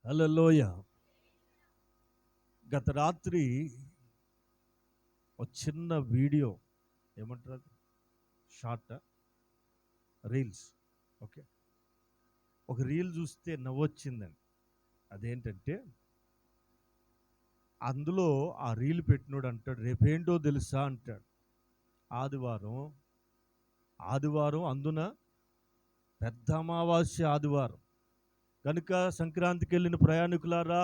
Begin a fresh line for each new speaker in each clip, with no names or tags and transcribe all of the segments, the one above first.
హల్లెలూయ. గత రాత్రి ఒక చిన్న వీడియో, ఏమంటారు, షార్ట్ రీల్స్, ఓకే, ఒక రీల్ చూస్తే నవ్వొచ్చిందండి. అదేంటంటే, అందులో ఆ రీల్ పెట్టినోడు అంటాడు, రేపేంటో తెలుసా అంటాడు. ఆదివారం ఆదివారం అందున పెద్ద అమావాస్య ఆదివారం కనుక సంక్రాంతికి వెళ్ళిన ప్రయాణికులారా,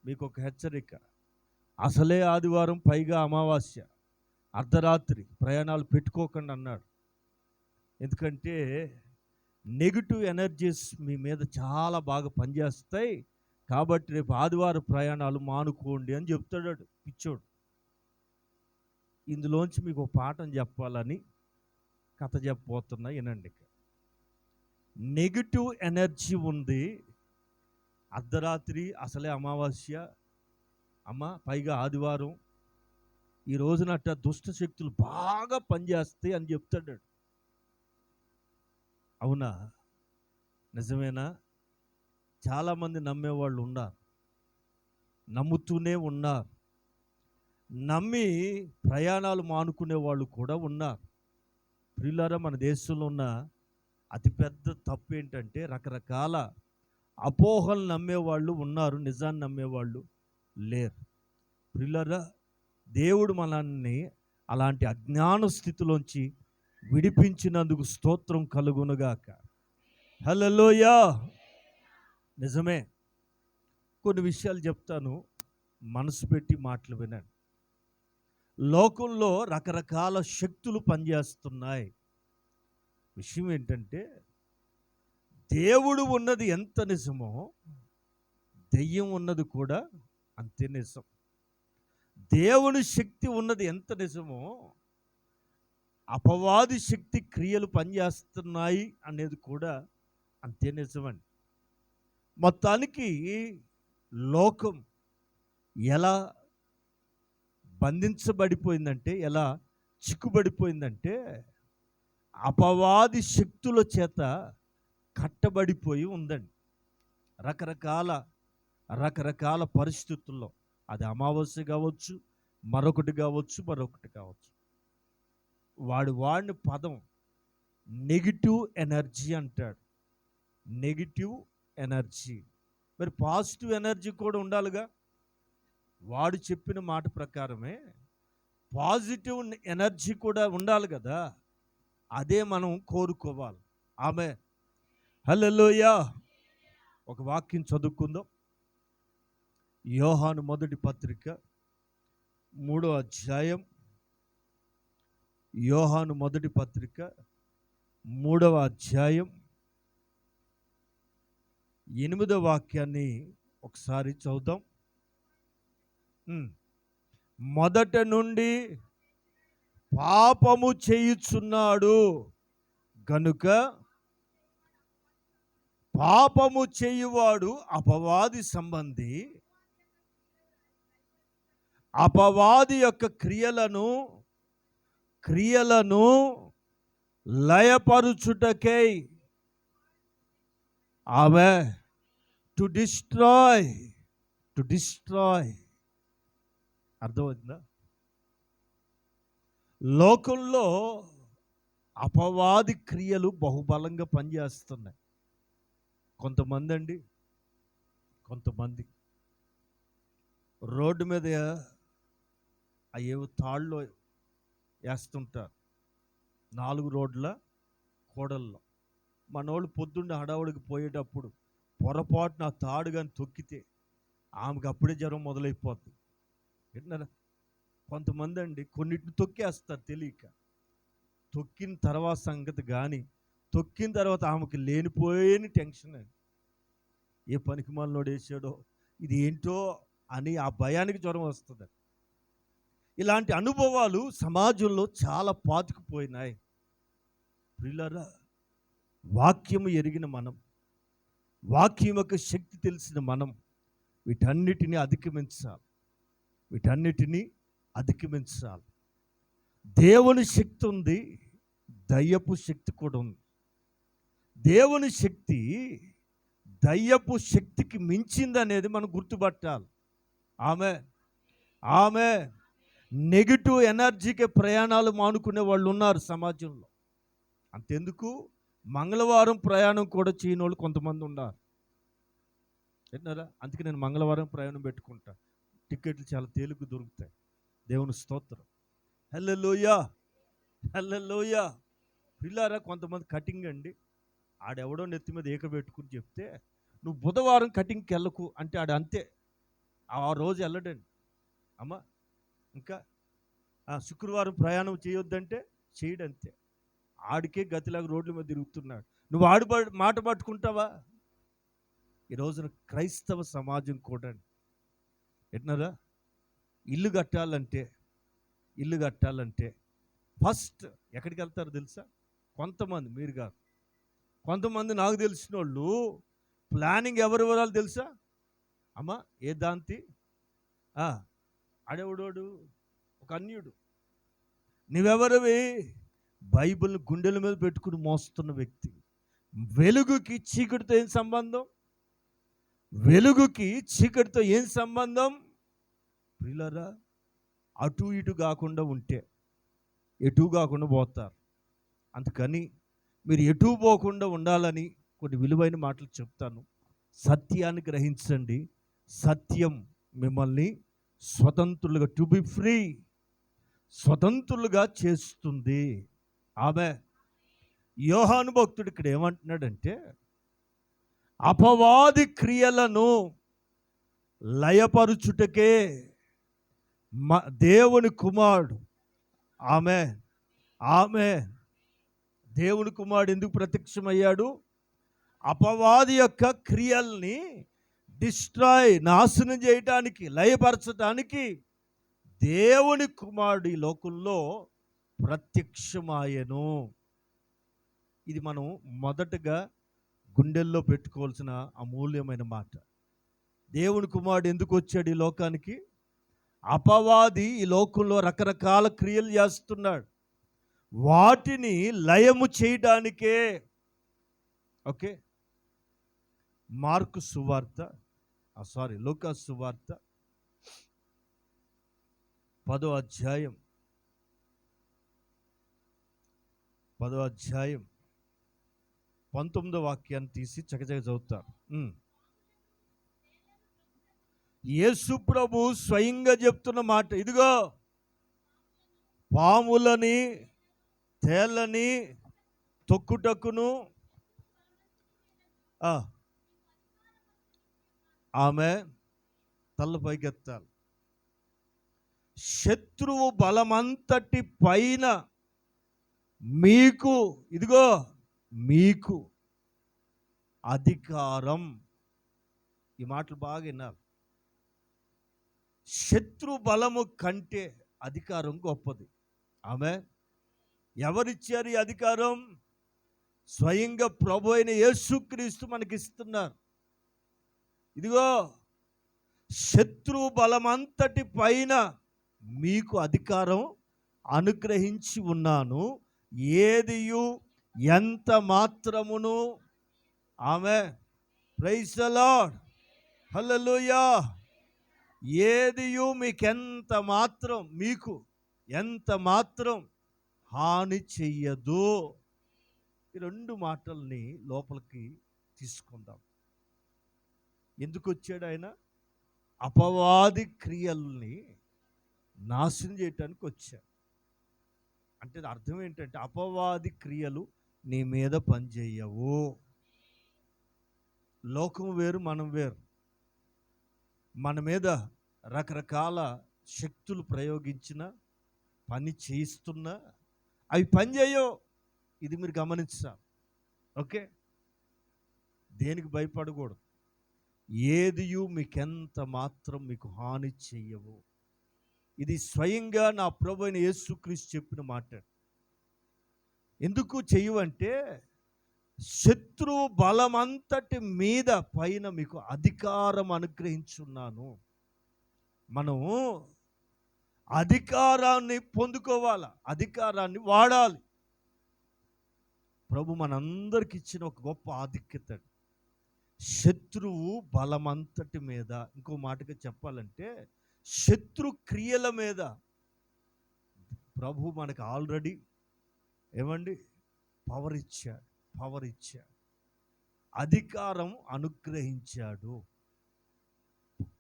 మీకు ఒక హెచ్చరిక. అసలే ఆదివారం, పైగా అమావాస్య, అర్ధరాత్రి ప్రయాణాలు పెట్టుకోకండి అన్నాడు. ఎందుకంటే నెగిటివ్ ఎనర్జీస్ మీ మీద చాలా బాగా పనిచేస్తాయి, కాబట్టి రేపు ఆదివారం ప్రయాణాలు మానుకోండి అని చెప్తాడు పిచ్చోడు. ఇందులోంచి మీకు ఒక పాఠం చెప్పాలని కథ చెప్పబోతున్నా, వినండి. నెగిటివ్ ఎనర్జీ ఉంది, అర్ధరాత్రి, అసలే అమావాస్య, పైగా ఆదివారం, ఈ రోజునట్ట దుష్ట శక్తులు బాగా పనిచేస్తాయి అని చెప్తాడు. అవునా? నిజమేనా? చాలామంది నమ్మేవాళ్ళు ఉన్నారు, నమ్ముతూనే ఉన్నారు, నమ్మి ప్రయాణాలు మానుకునే వాళ్ళు కూడా ఉన్నారు. ప్రియులారా, మన దేశంలో ఉన్న అతిపెద్ద తప్పు ఏంటంటే, రకరకాల అపోహలు నమ్మేవాళ్ళు ఉన్నారు, నిజాన్ని నమ్మేవాళ్ళు లేరు. ప్రియులారా, దేవుడు మనల్ని అలాంటి అజ్ఞాన స్థితిలోంచి విడిపించినందుకు స్తోత్రం కలుగునుగాక. హల్లెలూయా. నిజమే. కొన్ని విషయాలు చెప్తాను, మనసు పెట్టి మాటలు వినండి. లోకంలో రకరకాల శక్తులు పనిచేస్తున్నాయి. విషయం ఏంటంటే, దేవుడు ఉన్నది ఎంత నిజమో, దెయ్యం ఉన్నది కూడా అంతే నిజం. దేవుని శక్తి ఉన్నది ఎంత నిజమో, అపవాది శక్తి క్రియలు పనిచేస్తున్నాయి అనేది కూడా అంతే నిజమండి. మొత్తానికి లోకం ఎలా బంధించబడిపోయిందంటే, ఎలా చిక్కుబడిపోయిందంటే, అపవాది శక్తుల చేత కట్టబడిపోయి ఉందండి. రకరకాల పరిస్థితుల్లో, అది అమావాస్య కావచ్చు, మరొకటి కావచ్చు. వాడిన పదం నెగిటివ్ ఎనర్జీ అంటాడు. Negative energy. మరి పాజిటివ్ ఎనర్జీ కూడా ఉండాలిగా. వాడు చెప్పిన మాట ప్రకారమే పాజిటివ్ ఎనర్జీ కూడా ఉండాలి కదా. అదే మనం కోరుకోవాలి. ఆమె హల్లెలూయా. ఒక వాక్యం చదువుకుందాం. యోహాను మొదటి పత్రిక 3వ అధ్యాయం. యోహాను మొదటి పత్రిక 3వ అధ్యాయం 8వ వాక్యాన్ని ఒకసారి చదువుదాం. మొదట నుండి పాపము చేయుచున్నాడు గనుక పాపము చేయువాడు అపవాది సంబంధి, అపవాది యొక్క క్రియలను లయపరుచుటకై, ఆమె టు డిస్ట్రాయ్. అర్థమవుతుందా? లోకంలో అపవాది క్రియలు బహుబలంగా పనిచేస్తున్నాయి. కొంతమంది రోడ్డు మీద అయ్యేవో తాళ్ళు వేస్తుంటారు, 4 రోడ్ల కూడల్లో. మనోళ్ళు పొద్దున్న హడావుడికి పోయేటప్పుడు పొరపాటున ఆ తాడు కానీ తొక్కితే ఆమెకు అప్పుడే జ్వరం మొదలైపోతుంది. ఏంటన్నారా? కొంతమంది కొన్నిటిని తొక్కేస్తారు తెలియక. తొక్కిన తర్వాత సంగతి కానీ, తొక్కిన తర్వాత ఆమెకి లేనిపోయిన టెన్షన్, ఏ పనికి మాలినోడు వేసాడో, ఇది ఏంటో అని ఆ భయానికి జ్వరం వస్తుంది. ఇలాంటి అనుభవాలు సమాజంలో చాలా పాతుకుపోయినాయి. ప్రియులారా, వాక్యము ఎరిగిన మనం, వాక్యం యొక్క శక్తి తెలిసిన మనం వీటన్నిటినీ అధిగమించాలి. దేవుని శక్తి ఉంది, దయ్యపు శక్తి కూడా ఉంది. దేవుని శక్తి దయ్యపు శక్తికి మించిందనేది మనం గుర్తుపట్టాలి. ఆమె ఆమె నెగిటివ్ ఎనర్జీకి ప్రయాణాలు మానుకునే వాళ్ళు ఉన్నారు సమాజంలో. అంతెందుకు, మంగళవారం ప్రయాణం కూడా చేయని వాళ్ళు కొంతమంది ఉన్నారు. విన్నారా? అందుకే నేను మంగళవారం ప్రయాణం పెట్టుకుంటా. టికెట్లు చాలా తేలిక దొరుకుతాయి. దేవుని స్తోత్రం. హల్లెలూయా, హల్లెలూయా. పిల్లారా, కొంతమంది కటింగ్ అండి, ఆడెవడో నెత్తి మీద ఏక పెట్టుకుని చెప్తే నువ్వు బుధవారం కటింగ్కి వెళ్ళకు అంటే ఆడు అంతే, ఆ రోజు వెళ్ళడండి. అమ్మ ఇంకా శుక్రవారం ప్రయాణం చేయొద్దంటే చేయడంతే. ఆడికే గతిలాగా రోడ్ల మీద తిరుగుతున్నాడు. నువ్వు మాట పట్టుకుంటావా? ఈ రోజున క్రైస్తవ సమాజం కూడా ఎట్నరా, ఇల్లు కట్టాలంటే ఫస్ట్ ఎక్కడికి వెళ్తారు తెలుసా? కొంతమంది, మీరు కాదు, కొంతమంది నాకు తెలిసిన వాళ్ళు ప్లానింగ్ ఎవరి వివరాలు తెలుసా? అమ్మా ఏ దాంతి ఆడెవడోడు ఒక అన్యుడు. నువ్వెవరివి? బైబిల్ గుండెల మీద పెట్టుకుని మోస్తున్న వ్యక్తి. వెలుగుకి చీకటితో ఏం సంబంధం? వెలుగుకి చీకటితో ఏం సంబంధం? ప్రియులారా, అటు ఇటు కాకుండా ఉంటే ఎటు కాకుండా పోతారు. అందుకని మీరు ఎటు పోకుండా ఉండాలని కొన్ని విలువైన మాటలు చెప్తాను. సత్యాన్ని గ్రహించండి. సత్యం మిమ్మల్ని స్వతంత్రులుగా, టు బి ఫ్రీ, స్వతంత్రులుగా చేస్తుంది. ఆమె యోహాను భక్తుడు ఇక్కడ ఏమంటున్నాడంటే, అపవాది క్రియలను లయపరుచుటకే దేవుని కుమారుడు, ఆమె దేవుని కుమారుడు ఎందుకు ప్రత్యక్షమయ్యాడు? అపవాది యొక్క క్రియల్ని నాశనం చేయటానికి, లయపరచటానికి దేవుని కుమారుడు ఈ లోకంలో ప్రత్యక్షమాయను. ఇది మనం మొదటగా గుండెల్లో పెట్టుకోవాల్సిన అమూల్యమైన మాట. దేవుని కుమారుడు ఎందుకు వచ్చాడు ఈ లోకానికి? అపవాది ఈ లోకంలో రకరకాల క్రియలు చేస్తున్నాడు, వాటిని లయము చేయడానికే. ఓకే, లూకా సువార్త 10వ అధ్యాయం 19వ వాక్యాన్ని తీసి చకచక చదువుతారు. యేసు ప్రభు స్వయంగా చెప్తున్న మాట, ఇదిగో పాములని తేళ్ళని తొక్కుటకును ఆమె తల్ల పైకెత్తాలి. శత్రువు బలమంతటి పైన మీకు, ఇదిగో మీకు అధికారం. ఈ మాటలు బాగా విన్నారు. శత్రు బలము కంటే అధికారం గొప్పది. ఆమె ఎవరిచ్చారు ఈ అధికారం? స్వయంగా ప్రభు అయిన యేసుక్రీస్తు మనకిస్తున్నారు. ఇదిగో శత్రు బలమంతటి పైన మీకు అధికారం అనుగ్రహించి ఉన్నాను, ఏదియు ఎంత మాత్రమును, ఆమె ప్రైజ్ ది లార్డ్, హల్లెలూయా, ఏదియు మీకు ఎంత మాత్రం హాని చెయ్యదు. ఈ రెండు మాటల్ని లోపలికి తీసుకుందాం. ఎందుకు వచ్చాడు ఆయన? అపవాది క్రియల్ని నాశనం చేయటానికి వచ్చాడు. అంటే అర్థం ఏంటంటే, అపవాది క్రియలు నీ మీద పనిచేయవు. లోకం వేరు, మనం వేరు. మన మీద రకరకాల శక్తులు ప్రయోగించిన, పని చేయిస్తున్నా అవి పనిచేయవు. ఇది మీరు గమనించాలి. ఓకే, దేనికి భయపడకూడదు. ఏదియు మీకెంత మాత్రం మీకు హాని చెయ్యవు. ఇది స్వయంగా నా ప్రభు అయిన యేసుక్రీస్తు చెప్పిన మాట. ఎందుకు చెయ్యవంటే, శత్రువు బలమంతటి మీద పైన మీకు అధికారం అనుగ్రహించున్నాను. మనం అధికారాన్ని పొందుకోవాలి, అధికారాన్ని వాడాలి. ప్రభు మనందరికి ఇచ్చిన ఒక గొప్ప ఆధిక్యత. శత్రువు బలమంతటి మీద, ఇంకో మాటగా చెప్పాలంటే శత్రు క్రియల మీద ప్రభు మనకు ఆల్రెడీ ఏమండి పవర్ ఇచ్చాడు, అధికారం అనుగ్రహించాడు.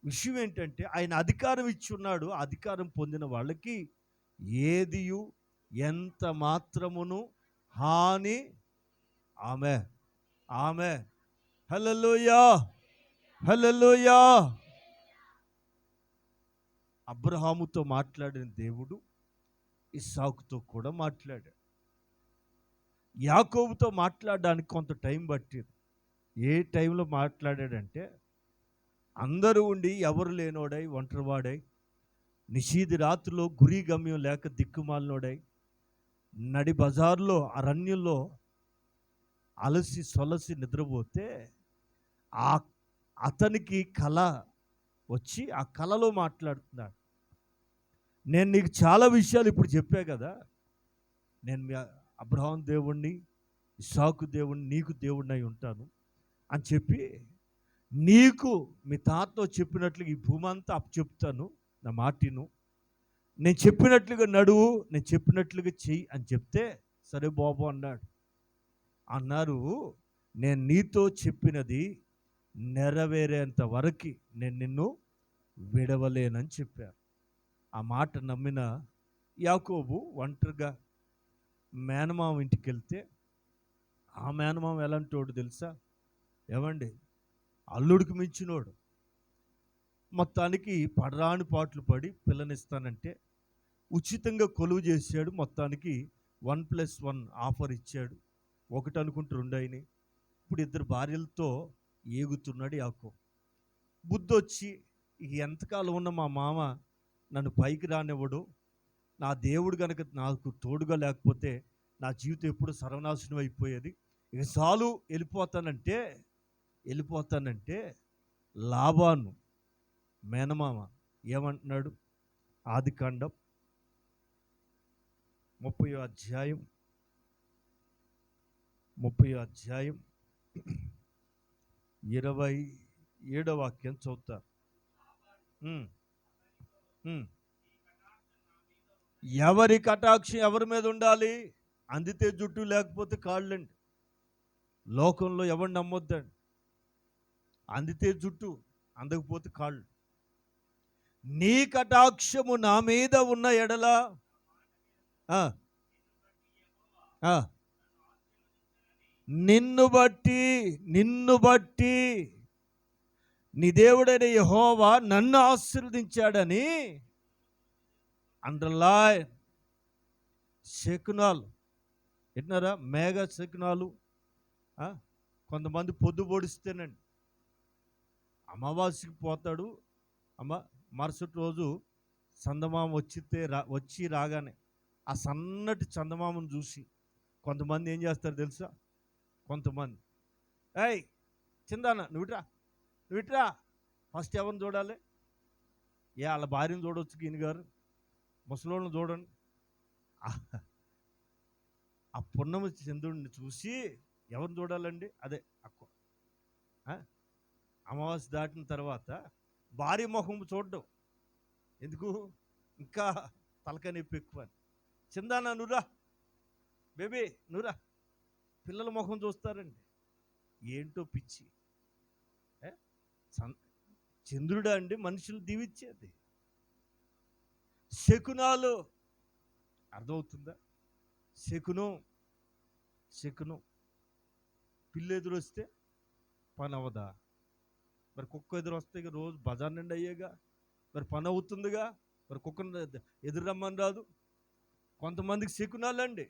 విషయం ఏంటంటే ఆయన అధికారం ఇచ్చి ఉన్నాడు. అధికారం పొందిన వాళ్ళకి ఏదియు ఎంత మాత్రమును హాని. ఆమె ఆమె హల్లెలూయా, హల్లెలూయా. అబ్రహాముతో మాట్లాడిన దేవుడు ఇస్సాకుతో కూడా మాట్లాడాడు. యాకోబుతో మాట్లాడడానికి కొంత టైం పట్టింది. ఏ టైంలో మాట్లాడాడంటే అందరూ ఉండి ఎవరు లేనోడై, ఒంటరివాడై, నిషీధి రాత్రిలో గురి గమ్యం లేక దిక్కుమాలినోడై, నడి బజార్లో అరణ్యంలో అలసి సొలసి నిద్రపోతే అతనికి కళ వచ్చి ఆ కళలో మాట్లాడుతున్నాడు. నేను నీకు చాలా విషయాలు ఇప్పుడు చెప్పా కదా, నేను మీ అబ్రహాం దేవుణ్ణి, ఇస్సాకు దేవుణ్ణి, నీకు దేవుణ్ణి అయి ఉంటాను అని చెప్పి, నీకు మీ తాతతో చెప్పినట్లుగా ఈ భూమి అంతా అప్పచెప్తాను, నా మాటిను, నేను చెప్పినట్లుగా నడువు, నేను చెప్పినట్లుగా చెయ్యి అని చెప్తే, సరే బాబు అన్నారు. నేను నీతో చెప్పినది నెరవేరేంత వరకు నేను నిన్ను విడవలేనని చెప్పారు. ఆ మాట నమ్మిన యాకోబు ఒంటరిగా మేనమామ ఇంటికి వెళ్తే, ఆ మేనమామ ఎలాంటోడు తెలుసా? ఏమండి, అల్లుడికి మించినోడు. మొత్తానికి పడరాని పాటలు పడి పిల్లనిస్తానంటే ఉచితంగా కొలువు చేశాడు. మొత్తానికి 1+1 ఆఫర్ ఇచ్చాడు. ఒకటి అనుకుంటూ 2 అయినాయి. ఇప్పుడు 2 భార్యలతో ఏగుతున్నాడు యాకోబు. బుద్ధొచ్చి, ఎంతకాలం ఉన్న మా మామ నన్ను పైకి రానివ్వడు, నా దేవుడు కనుక నాకు తోడుగా లేకపోతే నా జీవితం ఎప్పుడు సర్వనాశనం అయిపోయేది, ఇక చాలు వెళ్ళిపోతానంటే లాబాను మేనమామ ఏమంటున్నాడు? ఆదికాండం 30వ అధ్యాయం 27వ వాక్యం చదువుతారు. ఎవరి కటాక్షం ఎవరి మీద ఉండాలి? అందితే జుట్టు, లేకపోతే కాళ్ళండి. లోకంలో ఎవరిని నమ్మొద్దండి. అందితే జుట్టు, అందకపోతే కాళ్ళు. నీ కటాక్షము నా మీద ఉన్న ఎడల నిన్ను బట్టి నీ దేవుడైన యెహోవా నన్ను ఆశీర్వదించాడని అండర్లైన్. శకునాలు విన్నారా? మేఘ శకునాలు. కొంతమంది పొద్దు పొడిస్తేనండి అమావాస్యకి పోతాడు, మరుసటి రోజు చందమామ వచ్చి రాగానే ఆ సన్నటి చందమామను చూసి కొంతమంది ఏం చేస్తారు తెలుసా? కొంతమంది, ఏయ్ చిందాన నువ్వు ఇట్రా ఫస్ట్ ఎవరిని చూడాలి? వాళ్ళ భార్యను చూడవచ్చు, ఈయన గారు ముసలోళ్ళని చూడండి. ఆ పున్నమి చంద్రుడిని చూసి ఎవరిని చూడాలండి? అదే అమావాస్య దాటిన తర్వాత భార్య ముఖం చూడడం ఎందుకు? ఇంకా తలకాయ నొప్పి ఎక్కువ. చిందానా నువ్వురా, బేబీ నువ్వురా, పిల్లల ముఖం చూస్తారండి. ఏంటో పిచ్చి. చంద్రుడా అండి మనుషులు దీవిచ్చేది. శకునాలు అర్థమవుతుందా? శకునం పిల్లి ఎదురు వస్తే పని అవదా? మరి కుక్క ఎదురు వస్తే రోజు బజార్ నిండి అయ్యేగా, మరి పని అవుతుందిగా. మరి కుక్కను ఎదురు రమ్మని రాదు. కొంతమందికి శకునాలండి.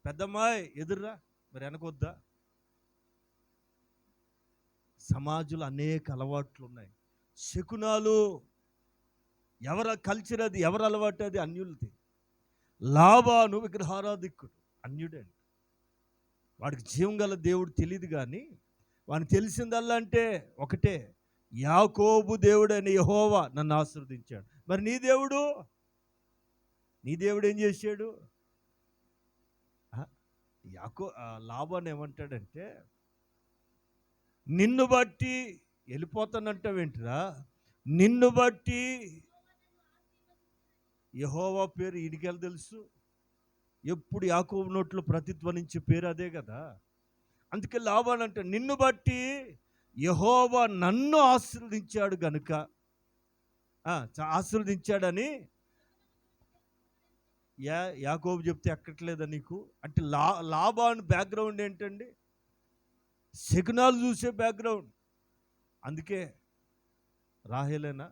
పెద్దమ్మాయి ఎదురురా, మరి వెనకొద్దా? సమాజంలో అనేక అలవాట్లు ఉన్నాయి. శకునాలు. ఎవరి కల్చర్ అది, ఎవరి అలవాటు అది? అన్యులది. లాబాను విగ్రహారాధికుడు, అన్యుడండి. వాడికి జీవం గల దేవుడు తెలియదు, కానీ వాడికి తెలిసిందల్లా అంటే ఒకటే, యాకోబు దేవుడైన యెహోవా నన్ను ఆశీర్వదించాడు. మరి నీ దేవుడు ఏం చేశాడు? లాబాను ఏమంటాడంటే, నిన్ను బట్టి వెళ్ళిపోతానంటావేంటిరా? నిన్ను బట్టి యెహోవా పేరు ఈడికెలా తెలుసు? ఎప్పుడు యాకోబు నోట్లో ప్రతిధ్వనించే పేరు అదే కదా. అందుకే లాబాను అంటే నిన్ను బట్టి యెహోవా నన్ను ఆశీర్వదించాడు గనుక, ఆశీర్వదించాడని యాకోబు చెప్తే ఎక్కట్లేదా నీకు? అంటే లాబాను బ్యాక్గ్రౌండ్ ఏంటండి? శకునాలు చూసే బ్యాక్గ్రౌండ్. అందుకే రాహేలేనా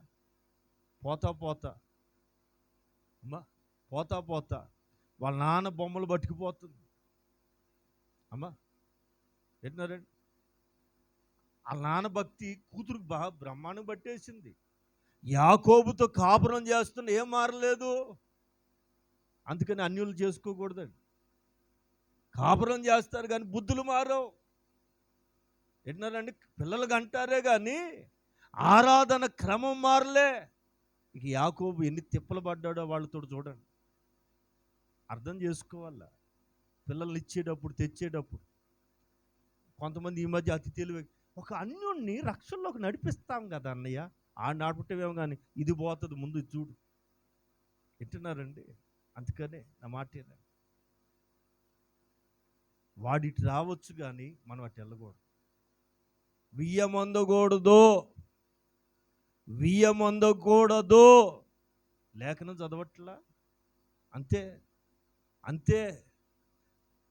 పోతా పోతా అమ్మా పోతా పోతా వాళ్ళ నాన్న బొమ్మలు పట్టుకుపోతుంది. అమ్మా ఏంటన్నారండి? వాళ్ళ నాన్న భక్తి కూతురుకు బాగా బ్రహ్మాండం పట్టేసింది. యాకోబుతో కాపురం చేస్తున్న ఏం మారలేదు. అందుకని అన్యులు చేసుకోకూడదండి. కాపురం చేస్తారు కానీ బుద్ధులు మారవు. ఏంటన్నారండి? పిల్లలకు అంటారే కానీ ఆరాధన క్రమం మారలే. ఇక యాకోబు ఎన్ని తిప్పలు పడ్డాడో వాళ్ళతో చూడండి. అర్థం చేసుకోవాలా. పిల్లల్ని ఇచ్చేటప్పుడు తెచ్చేటప్పుడు కొంతమంది ఈ మధ్య అతి తెలివి, ఒక అన్యుణ్ణి రక్షణలోకి నడిపిస్తాం కదా అన్నయ్య, ఆ నడపటమేమో కానీ ఇది పోతుంది ముందు చూడు. ఎట్టున్నారండి? అందుకనే నా మాట వాడిటి రావచ్చు కానీ మనం అటు వెళ్ళకూడదు. వియ్యమందకూడదు లేఖనం చదవట్లా. అంతే అంతే.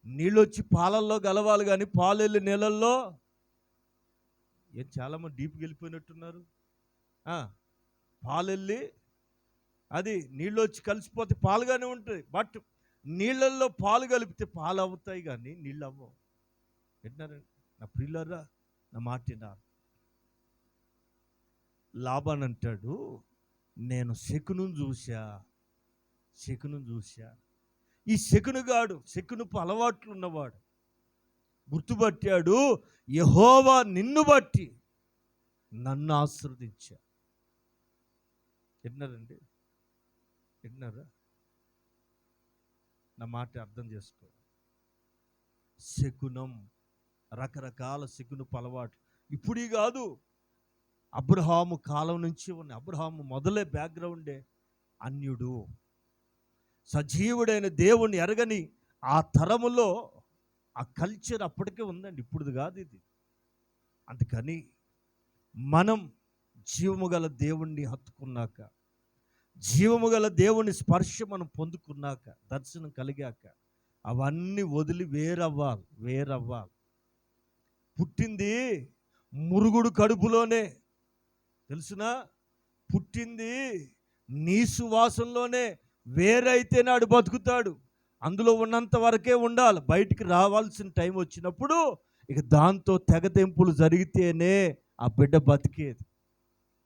నీళ్ళు వచ్చి పాలల్లో గలవాలి కానీ పాలు వెళ్ళి నీళ్ళల్లో ఏం చాలామంది డీప్కి వెళ్ళిపోయినట్టున్నారు. పాలు వెళ్ళి అది నీళ్ళు వచ్చి కలిసిపోతే పాలుగానే ఉంటుంది. బట్ నీళ్ళల్లో పాలు కలిపితే పాలు అవుతాయి కానీ నీళ్ళు అవ్వవు. వింటున్నారండి నా ప్రియులారా? నా మాట విన్నారు. లాబాను అంటాడు, నేను శకును చూశా. ఈ శకునుగాడు, శకునుపు అలవాట్లు ఉన్నవాడు గుర్తుపట్టాడు, యెహోవా నిన్ను బట్టి నన్ను ఆశీర్వదించా. విన్నారండి? విన్నారా? నా మాట అర్థం చేసుకో. శకునం, రకరకాల శకునుపు అలవాట్లు ఇప్పుడు కాదు, అబ్రహాము కాలం నుంచి ఉన్న. అబ్రహాము మొదలే బ్యాక్గ్రౌండే అన్యుడు. సజీవుడైన దేవుణ్ణి ఎరగని ఆ తరములో ఆ కల్చర్ అప్పటికే ఉందండి, ఇప్పుడు కాదు ఇది. అందుకని మనం జీవము గల దేవుణ్ణి హత్తుకున్నాక, జీవము గల దేవుని స్పర్శ మనం పొందుకున్నాక, దర్శనం కలిగాక అవన్నీ వదిలి వేరవ్వాలి. పుట్టింది మురుగుడు కడుపులోనే, తెలుసునా? పుట్టింది నీ సువాసంలోనే. వేరైతే నాడు బతుకుతాడు. అందులో ఉన్నంత వరకే ఉండాలి. బయటికి రావాల్సిన టైం వచ్చినప్పుడు ఇక దాంతో తెగతెంపులు జరిగితేనే ఆ బిడ్డ బతికేది.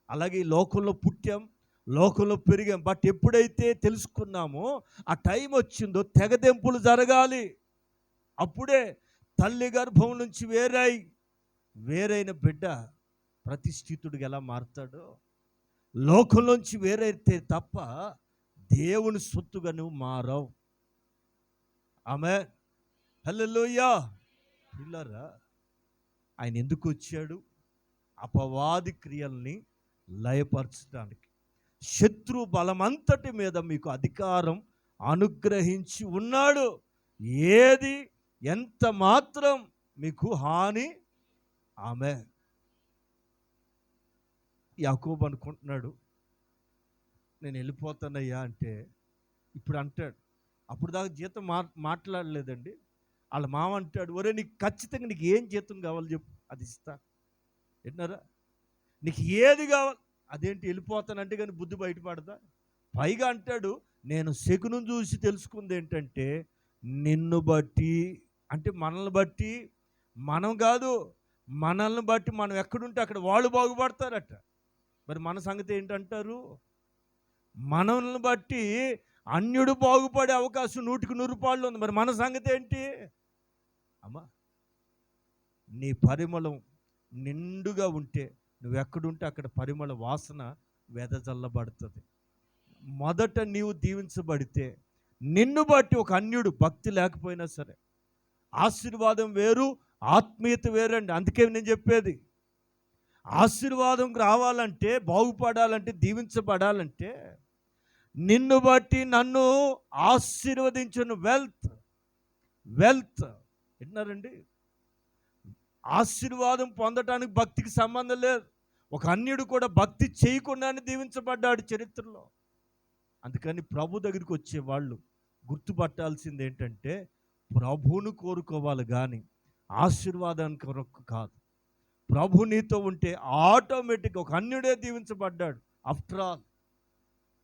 అలాగే ఈ లోకంలో పుట్టాం, లోకంలో పెరిగాం. బట్ ఎప్పుడైతే తెలుసుకున్నామో ఆ టైం వచ్చిందో తెగతెంపులు జరగాలి. అప్పుడే తల్లి గర్భం నుంచి వేరైన బిడ్డ ప్రతిష్ఠితుడిగా ఎలా మారుతాడో, లోకంలోంచి వేరైతే తప్ప దేవుని సొత్తుగా నువ్వు మారవు. ఆమేన్, హల్లెలూయా. పిల్లరా, ఆయన ఎందుకు వచ్చాడు? అపవాది క్రియల్ని లయపరచడానికి, శత్రు బలమంతటి మీద మీకు అధికారం అనుగ్రహించి ఉన్నాడు. ఏది ఎంత మాత్రం మీకు హాని. ఆమేన్. యాకోబు అనుకుంటున్నాడు, నేను వెళ్ళిపోతానయ్యా అంటే. ఇప్పుడు అంటాడు, అప్పుడు దాకా జీతం మాట్లాడలేదండి. వాళ్ళ మామ అంటాడు, ఒరే నీకు ఖచ్చితంగా నీకు ఏం జీతం కావాలి చెప్పు, అది ఇస్తా. విన్నారా? నీకు ఏది కావాలి, అదేంటి వెళ్ళిపోతానంటే కానీ బుద్ధి బయటపడదా? పైగా అంటాడు, నేను శకును చూసి తెలుసుకుంది ఏంటంటే నిన్ను బట్టి, అంటే మనల్ని బట్టి, మనం కాదు, మనల్ని బట్టి మనం ఎక్కడుంటే అక్కడ వాళ్ళు బాగుపడతారట. మరి మన సంగతి ఏంటంటారు? మనల్ని బట్టి అన్యుడు బాగుపడే అవకాశం 100% ఉంది. మరి మన సంగతి ఏంటి? అమ్మా, నీ పరిమళం నిండుగా ఉంటే నువ్వు ఎక్కడుంటే అక్కడ పరిమళ వాసన వెదజల్లబడుతుంది. మొదట నీవు దీవించబడితే నిన్ను బట్టి ఒక అన్యుడు, భక్తి లేకపోయినా సరే, ఆశీర్వాదం వేరు, ఆత్మీయత వేరండి. అందుకే నేను చెప్పేది, ఆశీర్వాదం రావాలంటే, బాగుపడాలంటే, దీవించబడాలంటే నిన్ను బట్టి నన్ను ఆశీర్వదించిన వెల్త్ విన్నారండి. ఆశీర్వాదం పొందటానికి భక్తికి సంబంధం లేదు. ఒక అన్యుడు కూడా భక్తి చేయకుండానే దీవించబడ్డాడు చరిత్రలో. అందుకని ప్రభు దగ్గరికి వచ్చే వాళ్ళు గుర్తుపట్టాల్సింది ఏంటంటే, ప్రభువును కోరుకోవాలి కానీ ఆశీర్వాదానికి కొరకు కాదు. ప్రభు నీతో ఉంటే ఆటోమేటిక్గా ఒక అన్యుడే దీవించబడ్డాడు. ఆఫ్టర్ ఆల్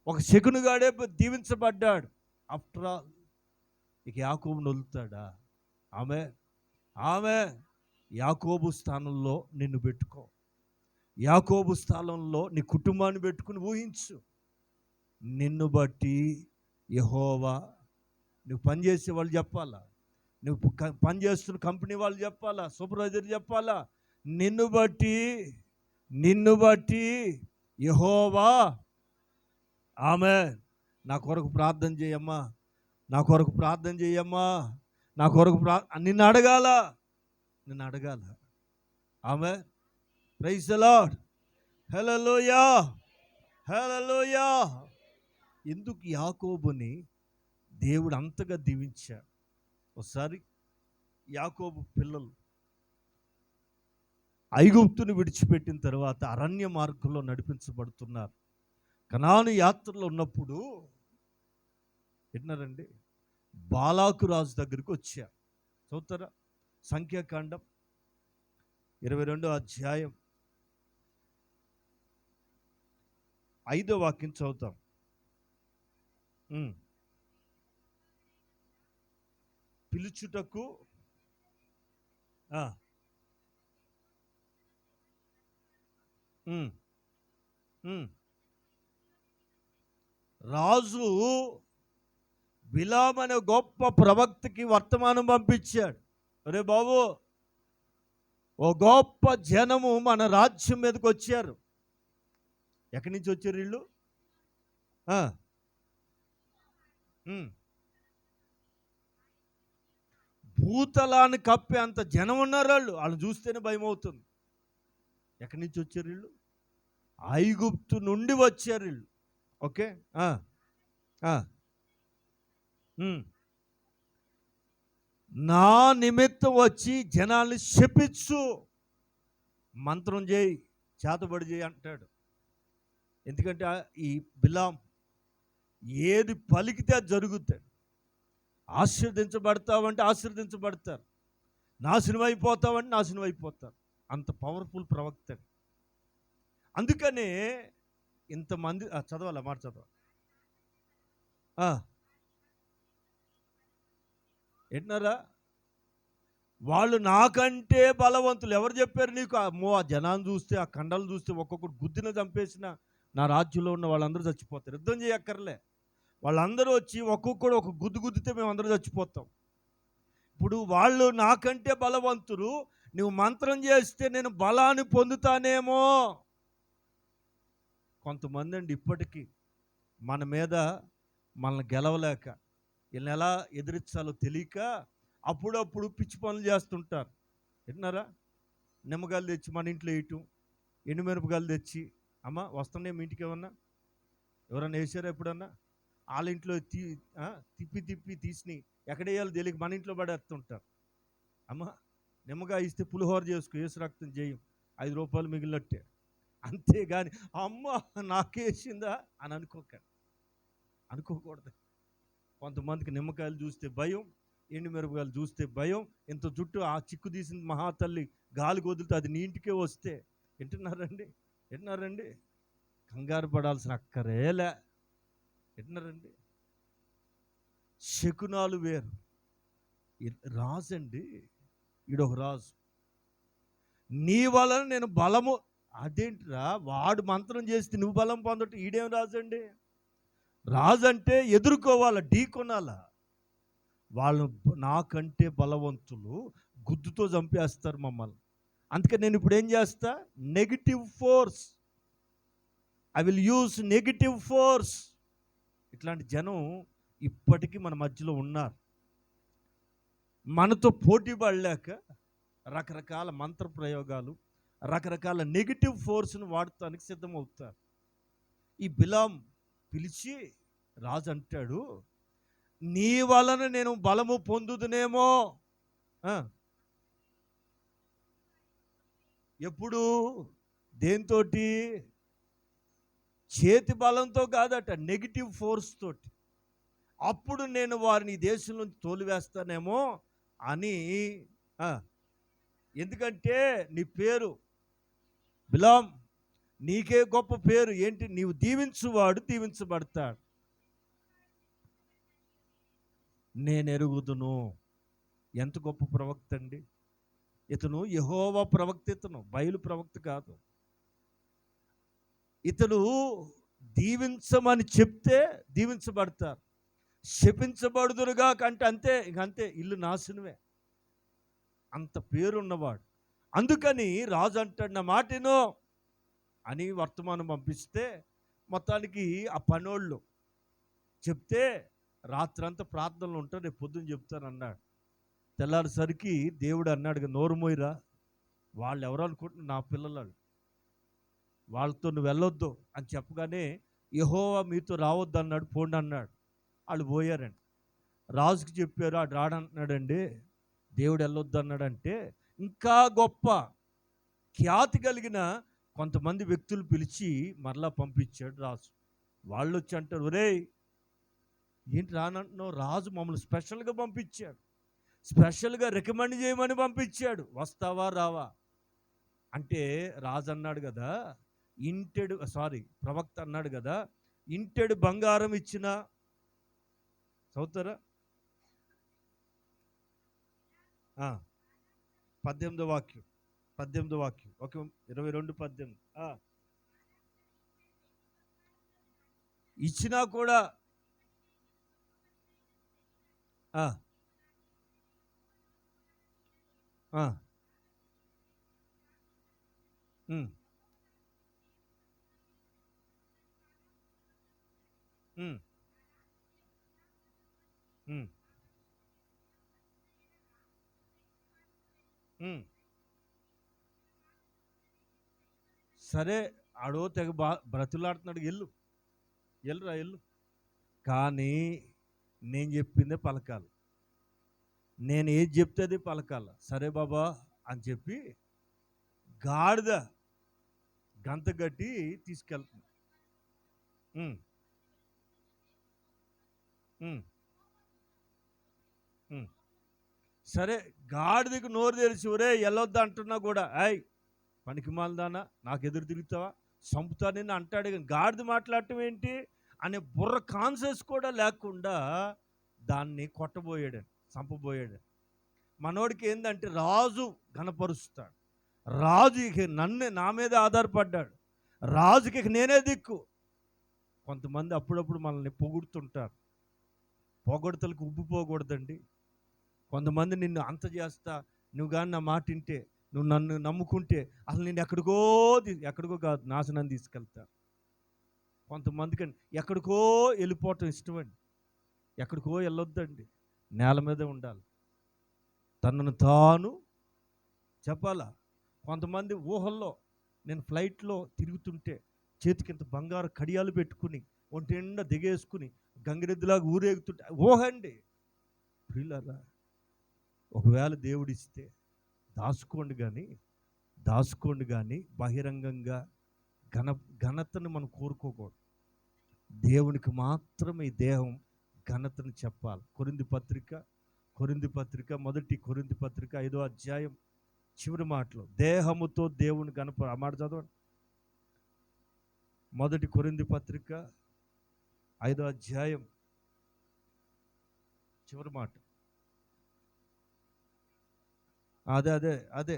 ఒక శకునుగాడే దీవించబడ్డాడు. ఆఫ్టర్ ఆల్ ఇక యాకోబును వదులుతాడా? ఆమె యాకోబు స్థానంలో నిన్ను పెట్టుకో. యాకోబు స్థానంలో నీ కుటుంబాన్ని పెట్టుకుని ఊహించు. నిన్ను బట్టి యెహోవా, నువ్వు పనిచేసే వాళ్ళు చెప్పాలా, నువ్వు పనిచేస్తున్న కంపెనీ వాళ్ళు చెప్పాలా, సూపర్వైజర్ చెప్పాలా, నిన్ను బట్టి యెహోవా నా కొరకు ప్రార్థన చేయమ్మా, నా కొరకు ప్రార్థన చేయమ్మా, నా కొరకు నిన్ను అడగాల. Praise the lord. Hallelujah, hallelujah. ఎందుకు యాకోబుని దేవుడు అంతగా దీవించాడు? ఒకసారి యాకోబు పిల్లలు ఐగుప్తుని విడిచిపెట్టిన తర్వాత అరణ్య మార్గంలో నడిపించబడుతున్నారు. కనాను యాత్రలో ఉన్నప్పుడు విన్నారండి, బాలాకు రాజు దగ్గరికి వచ్చారు. చదువుతారా? సంఖ్యాకాండం 22వ అధ్యాయం 5వ వాక్యం చదువుతాం. పిలుచుటకు రాజు బిలాము అనే గొప్ప ప్రవక్తకి వర్తమానం పంపించాడు. అరే బాబు, ఓ గొప్ప జనము మన రాజ్యం మీదకి వచ్చారు. ఎక్కడి నుంచి వచ్చారు వీళ్ళు? భూతలాన్ని కప్పే అంత జనం ఉన్నారు. వాళ్ళు చూస్తేనే భయం అవుతుంది. ఎక్కడి నుంచి వచ్చారు వీళ్ళు? ఐగుప్తు నుండి వచ్చారు వీళ్ళు. ఓకే, నా నిమిత్తం వచ్చి జనాల్ని శపించు, మంత్రం చేయి, చేతబడి చేయి అంటాడు. ఎందుకంటే ఈ బిలాం ఏది పలికితే అది జరుగుతాడు. ఆశీర్వదించబడతావంటే ఆశీర్వదించబడతారు, నాశనం అయిపోతావంటే నాశనం అయిపోతారు. అంత పవర్ఫుల్ ప్రవక్త. అందుకనే ఇంతమంది చదవాలా మాట చదవాలి. ఏంటన్నారా? వాళ్ళు నాకంటే బలవంతులు. ఎవరు చెప్పారు నీకు? అమ్మో, ఆ జనాన్ని చూస్తే, ఆ కండలు చూస్తే ఒక్కొక్కటి గుద్దిన చంపేసిన నా రాజ్యంలో ఉన్న వాళ్ళందరూ చచ్చిపోతారు. యుద్ధం చేయక్కర్లే, వాళ్ళందరూ వచ్చి ఒక్కొక్కడు ఒక గుద్దితే మేము అందరూ చచ్చిపోతాం. ఇప్పుడు వాళ్ళు నాకంటే బలవంతులు, నువ్వు మంత్రం చేస్తే నేను బలాన్ని పొందుతానేమో. కొంతమంది అండి ఇప్పటికీ మన మీద మనల్ని గెలవలేక, వీళ్ళని ఎలా ఎదిరించాలో తెలియక అప్పుడప్పుడు పిచ్చి పనులు చేస్తుంటారు. విన్నారా? నిమ్మకాయలు తెచ్చి మన ఇంట్లో వేయటం, ఎండుమిరపకాయలు తెచ్చి, అమ్మ వస్తున్నాయి మీ ఇంటికి ఏమన్నా, ఎవరన్నా వేసారా ఎప్పుడన్నా? వాళ్ళ ఇంట్లో తిప్పి తీసి ఎక్కడ వేయాలో తెలియక మన ఇంట్లో పడేస్తుంటారు. అమ్మ నిమ్మకాయ ఇస్తే పులిహోర చేసుకో, వేసి రక్తం చేయం, 5 రూపాయలు మిగిలినట్టే. అంతేగాని అమ్మ నాకేసిందా అని అనుకోకూడదు. కొంతమందికి నిమ్మకాయలు చూస్తే భయం, ఎండుమిరపకాయలు చూస్తే భయం. ఇంత జుట్టు ఆ చిక్కు తీసిన మహాతల్లి గాలి వదిలితే అది నీ ఇంటికే వస్తే వింటున్నారండి? కంగారు పడాల్సిన అక్కరేలే. వింటున్నారండి? శకునాలు వేరు. రాజు అండి, ఈడొక రాజు. నీ వలన నేను బలము, అదేంటిరా వాడు మంత్రం చేస్తే నువ్వు బలం పొందటం, ఈడేం రాజు అండి? రాజు అంటే ఎదుర్కోవాలా, ఢీ కొనాలా. వాళ్ళు నాకంటే బలవంతులు, గుద్దుతో చంపేస్తారు మమ్మల్ని. అందుకే నేను ఇప్పుడు ఏం చేస్తా? Negative force, I will use negative force. ఇట్లాంటి జనం ఇప్పటికీ మన మధ్యలో ఉన్నారు. మనతో పోటీ పడలేక రకరకాల మంత్ర ప్రయోగాలు, రకరకాల నెగిటివ్ ఫోర్స్ను వాడటానికి సిద్ధమవుతారు. ఈ బిలాం పిలిచి రాజు అంటాడు, నీ వలన నేను బలము పొందుదునేమో. ఆ, ఎప్పుడు? దేంతోటి? చేతి బలంతో కాదట, నెగిటివ్ ఫోర్స్ తోటి. అప్పుడు నేను వారిని ఈ దేశం నుంచి తోలివేస్తానేమో అని. ఆ, ఎందుకంటే నీ పేరు బిలాం, నీకే గొప్ప పేరు ఏంటి? నీవు దీవించువాడు దీవించబడతాడు. నేను ఎరుగుదును. ఎంత గొప్ప ప్రవక్త అండి ఇతను! యెహోవా ప్రవక్త, ఇతను బయలు ప్రవక్త కాదు. ఇతను దీవించమని చెప్తే దీవించబడతారు, శపించబడుదురుగా కంటే అంతే, ఇంకంతే, ఇల్లు నాశనమే. అంత పేరున్నవాడు. అందుకని రాజు అంటాడు, నా మాటను అని వర్తమానం పంపిస్తే మొత్తానికి ఆ పనోళ్ళు చెప్తే రాత్రంతా ప్రార్థనలు ఉంటారు, రేపు పొద్దున్న చెప్తాను అన్నాడు. తెల్లారిసరికి దేవుడు అన్నాడు, నోరు మోయిరా, వాళ్ళు ఎవరు అనుకుంటున్నారు? నా పిల్లలు, వాళ్ళతో నువ్వు వెళ్ళొద్దు అని చెప్పగానే యెహోవా మీతో రావద్దు అన్నాడు, పోండి అన్నాడు. వాళ్ళు పోయారండి. రాజుకి చెప్పారు, ఆడు రాడంటున్నాడండి, దేవుడు వెళ్ళొద్దు అన్నాడంటే. ఇంకా గొప్ప ఖ్యాతి కలిగిన కొంతమంది వ్యక్తులు పిలిచి మరలా పంపించాడు రాజు. వాళ్ళు వచ్చి అంటారు, ఒరేయ్ ఏంటి రానంటున్నావు? రాజు మమ్మల్ని స్పెషల్గా పంపించాడు, స్పెషల్గా రికమెండ్ చేయమని పంపించాడు, వస్తావా రావా అంటే. రాజు అన్నాడు కదా, ప్రవక్త అన్నాడు కదా, ఇంటెడు బంగారం ఇచ్చిన చదువుతారా? 18వ వాక్యం, 18వ వాక్యం, 22:18. ఇచ్చినా కూడా ఆ, ఆ, ఉమ్, ఉమ్, ఉమ్, ఉమ్. సరే, ఆడో తెగ బ్రతులాడుతున్నాడు, ఎల్లురా ఎల్లు. కానీ నేను చెప్పిందే పలకాలి, నేను ఏది చెప్తే అది పలకాల. సరే బాబా అని చెప్పి గాడిద గంత గట్టి తీసుకెళ్తుంది. ఉమ్, ఉమ్, ఉమ్. సరే, గాడిదకి నోరు తెరిచి ఒరే వెళ్ళొద్దు అంటున్నా కూడా, పనికి మాలదానా, నాకు ఎదురు తిరుగుతావా, చంపుతా నిన్ను అంటాడు. కానీ గాడిద మాట్లాడటం ఏంటి అనే బుర్ర కాన్షియస్ కూడా లేకుండా దాన్ని కొట్టబోయాడు, చంపబోయాడు. మనోడికి ఏంటంటే రాజు ఘనపరుస్తాడు, రాజు ఇక నా మీద ఆధారపడ్డాడు, రాజుకి ఇక నేనే దిక్కు. కొంతమంది అప్పుడప్పుడు మనల్ని పొగుడుతుంటారు, పొగడుతలకు ఉబ్బిపోకూడదండి. కొంతమంది నిన్ను అంత చేస్తా, నువ్వు కానీ నా మాట వింటే, నువ్వు నన్ను నమ్ముకుంటే అసలు నేను ఎక్కడికో కాదు, నాశనాన్ని తీసుకెళ్తా. కొంతమందికి ఎక్కడికో వెళ్ళిపోవటం ఇష్టమండి, ఎక్కడికో వెళ్ళొద్దండి, నేల మీదే ఉండాలి, తనను తాను చెప్పాలా. కొంతమంది ఊహల్లో, నేను ఫ్లైట్లో తిరుగుతుంటే చేతికి ఇంత బంగారు కడియాలు పెట్టుకుని ఒంటి నిండా దిగేసుకుని గంగిరెద్దులాగా ఊరేగుతుంటే ఊహండి. ప్రియులారా, ఒకవేళ దేవుడిస్తే దాచుకోండి కానీ బహిరంగంగా ఘనతను మనం కోరుకోకూడదు. దేవునికి మాత్రమే ఈ దేహం ఘనతను చెప్పాలి. కొరింథీ పత్రిక, మొదటి కొరింథీ పత్రిక 5వ అధ్యాయం చివరి మాటలో దేహముతో దేవుని ఆ మాట చదవండి. మొదటి కొరింథీ పత్రిక 5వ అధ్యాయం చివరి మాట. అదే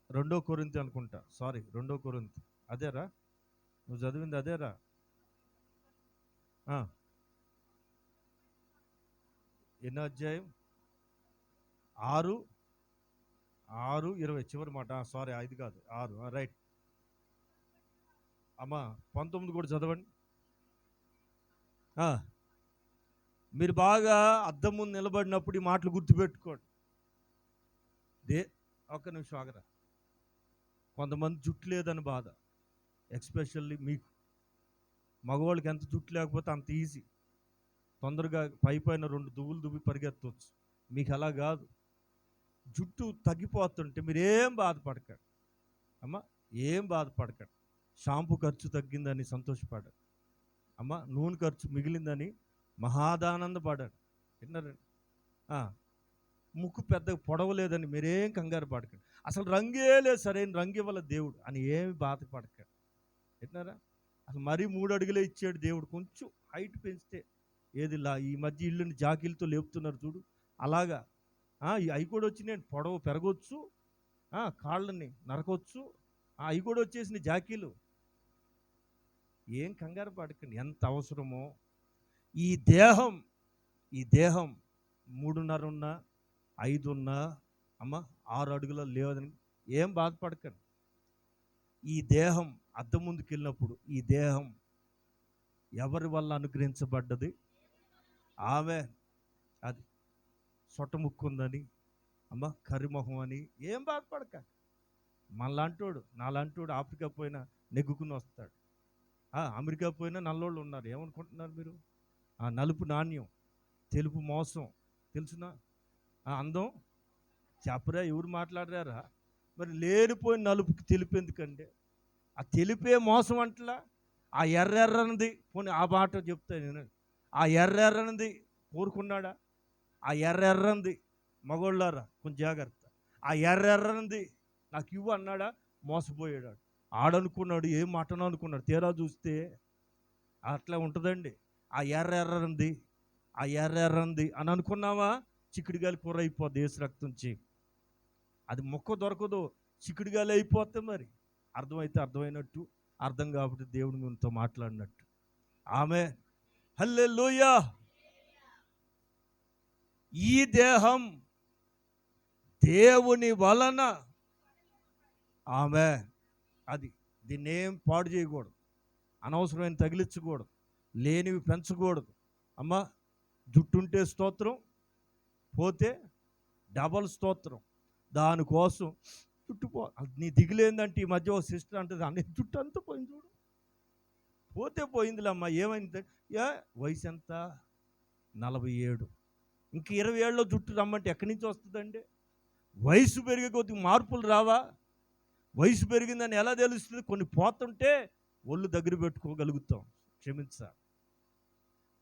2 కొరింథీ అనుకుంటా, 2 కొరింథీ. అదేరా నువ్వు చదివింది? అదేరా? ఎన్నో అధ్యాయం? 6:20 చివరి మాట. 5 కాదు, 6. రైట్ అమ్మా. 19 కూడా చదవండి. మీరు బాగా అద్దం ముందు నిలబడినప్పుడు ఈ మాటలు గుర్తుపెట్టుకోండి. దే ఒక్క నిమిషం ఆగరా. కొంతమంది జుట్టు లేదని బాధ, ఎక్స్పెషల్లీ మీకు మగవాళ్ళకి ఎంత జుట్టు లేకపోతే అంత ఈజీ, తొందరగా పైన 2 దువ్వులు దువ్వి పరిగెత్తవచ్చు. మీకు అలా కాదు. జుట్టు తగ్గిపోతుంటే మీరేం బాధపడకండి అమ్మ, ఏం బాధపడకండి. షాంపూ ఖర్చు తగ్గిందని సంతోషపడండి అమ్మ, నూనె ఖర్చు మిగిలిందని మహాదానందపడండి. విన్నారండి? ముక్కు పెద్దగా పొడవలేదని మీరేం కంగారు పడకండి. అసలు రంగే లేదు, సరైన రంగు ఇవ్వల దేవుడు అని ఏమి బాధపడకండి. విన్నారా? అసలు మరీ 3 అడుగులే ఇచ్చాడు దేవుడు, కొంచెం హైట్ పెంచితే ఏది ఈ మధ్య ఇల్లుని జాకీలతో లేపుతున్నారు చూడు, అలాగా అవి కూడా వచ్చినాయండి. పొడవు పెరగవచ్చు, కాళ్ళని నరకొచ్చు, అవి కూడా వచ్చేసిన జాకీలు. ఏం కంగారు పడకండి. ఎంత అవసరమో ఈ దేహం 3.5 ఉన్నా 5 ఉన్నా అమ్మ 6 అడుగుల లేవదని ఏం బాధపడకండి. ఈ దేహం అద్దం ముందుకు వెళ్ళినప్పుడు ఈ దేహం ఎవరి వల్ల అనుగ్రహించబడ్డది? ఆమె. అది సొట్ట ముక్కు ఉందని అమ్మ, కర్రిమొహం అని ఏం బాధపడక. మనలాంటోడు నాలాంటోడు ఆఫ్రికా పోయినా నెగ్గుకుని వస్తాడు. అమెరికా పోయినా నల్లోళ్ళు ఉన్నారు. ఏమనుకుంటున్నారు మీరు? నలుపు నాణ్యం, తెలుపు మోసం, తెలుసునా? అందం చెప్పరా, ఎవరు మాట్లాడరారా? మరి లేనిపోయిన నలుపుకి తెలుపు ఎందుకండి? ఆ తెలిపే మోసం అంటలా. ఆ ఎర్రన్నది పోనీ ఆ మాట చెప్తా నేను, ఆ ఎర్రన్నది కోరుకున్నాడా? ఆ ఎర్రన్నది మగోళ్ళారా కొంచెం జాగ్రత్త. ఆ ఎర్రన్నది నాకు ఇవ్వు అన్నాడా? మోసపోయాడు. ఆడనుకున్నాడు, ఏం మాటను అనుకున్నాడు, తీరా చూస్తే అట్లా ఉంటుందండి. ఆ ఎర్రన్నది అని అనుకున్నావా? చిక్కుడుగాలి కూర అయిపోద్ది ఏసు రక్తం నుంచి. అది మొక్క దొరకదు, చిక్కుడుగాలి అయిపోతే మరి అర్థమైతే అర్థమైనట్టు, అర్థం కాబట్టి దేవుని గురితో మాట్లాడినట్టు. ఆమె. హల్లెలూయా. ఈ దేహం దేవుని వలన ఆమె, అది దీన్ని ఏం పాడు చేయకూడదు, అనవసరమైన తగిలించకూడదు, లేనివి పెంచకూడదు. అమ్మ, జుట్టుంటే స్తోత్రం, పోతే డబల్ స్తోత్రం. దానికోసం నీ దిగులేందంటే ఈ మధ్య ఒక సిస్టర్ అంటుంది, అన్ని జుట్టు అంతా పోయింది చూడు, పోతే పోయిందిలే అమ్మ, ఏమైంది? వయసు ఎంత? 47. ఇంక 20 ఏళ్ళలో జుట్టు రమ్మంటే ఎక్కడి నుంచి వస్తుందండి? వయసు పెరిగే కొద్దిగా మార్పులు రావా? వయసు పెరిగిందని ఎలా తెలుస్తుంది? కొన్ని పోతుంటే ఒళ్ళు దగ్గర పెట్టుకోగలుగుతాం.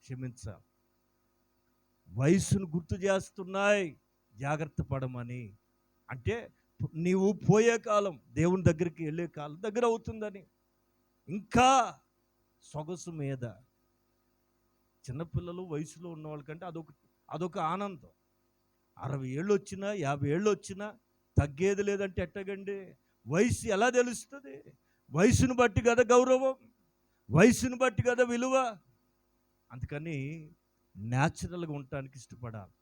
క్షమించాలి. వయసును గుర్తు చేస్తున్నాయి, జాగ్రత్త పడమని. అంటే నీవు పోయే కాలం, దేవుని దగ్గరికి వెళ్ళే కాలం దగ్గర అవుతుందని. ఇంకా సొగసు మీద చిన్నపిల్లలు వయసులో ఉన్న వాళ్ళకంటే అదొక ఆనందం. 60 ఏళ్ళు వచ్చినా 50 ఏళ్ళు వచ్చినా తగ్గేది లేదంటే ఎట్టగండి? వయసు ఎలా తెలుస్తుంది? వయసును బట్టి కదా గౌరవం, వయసును బట్టి కదా విలువ. అందుకని న్యాచురల్గా ఉండటానికి ఇష్టపడాలి.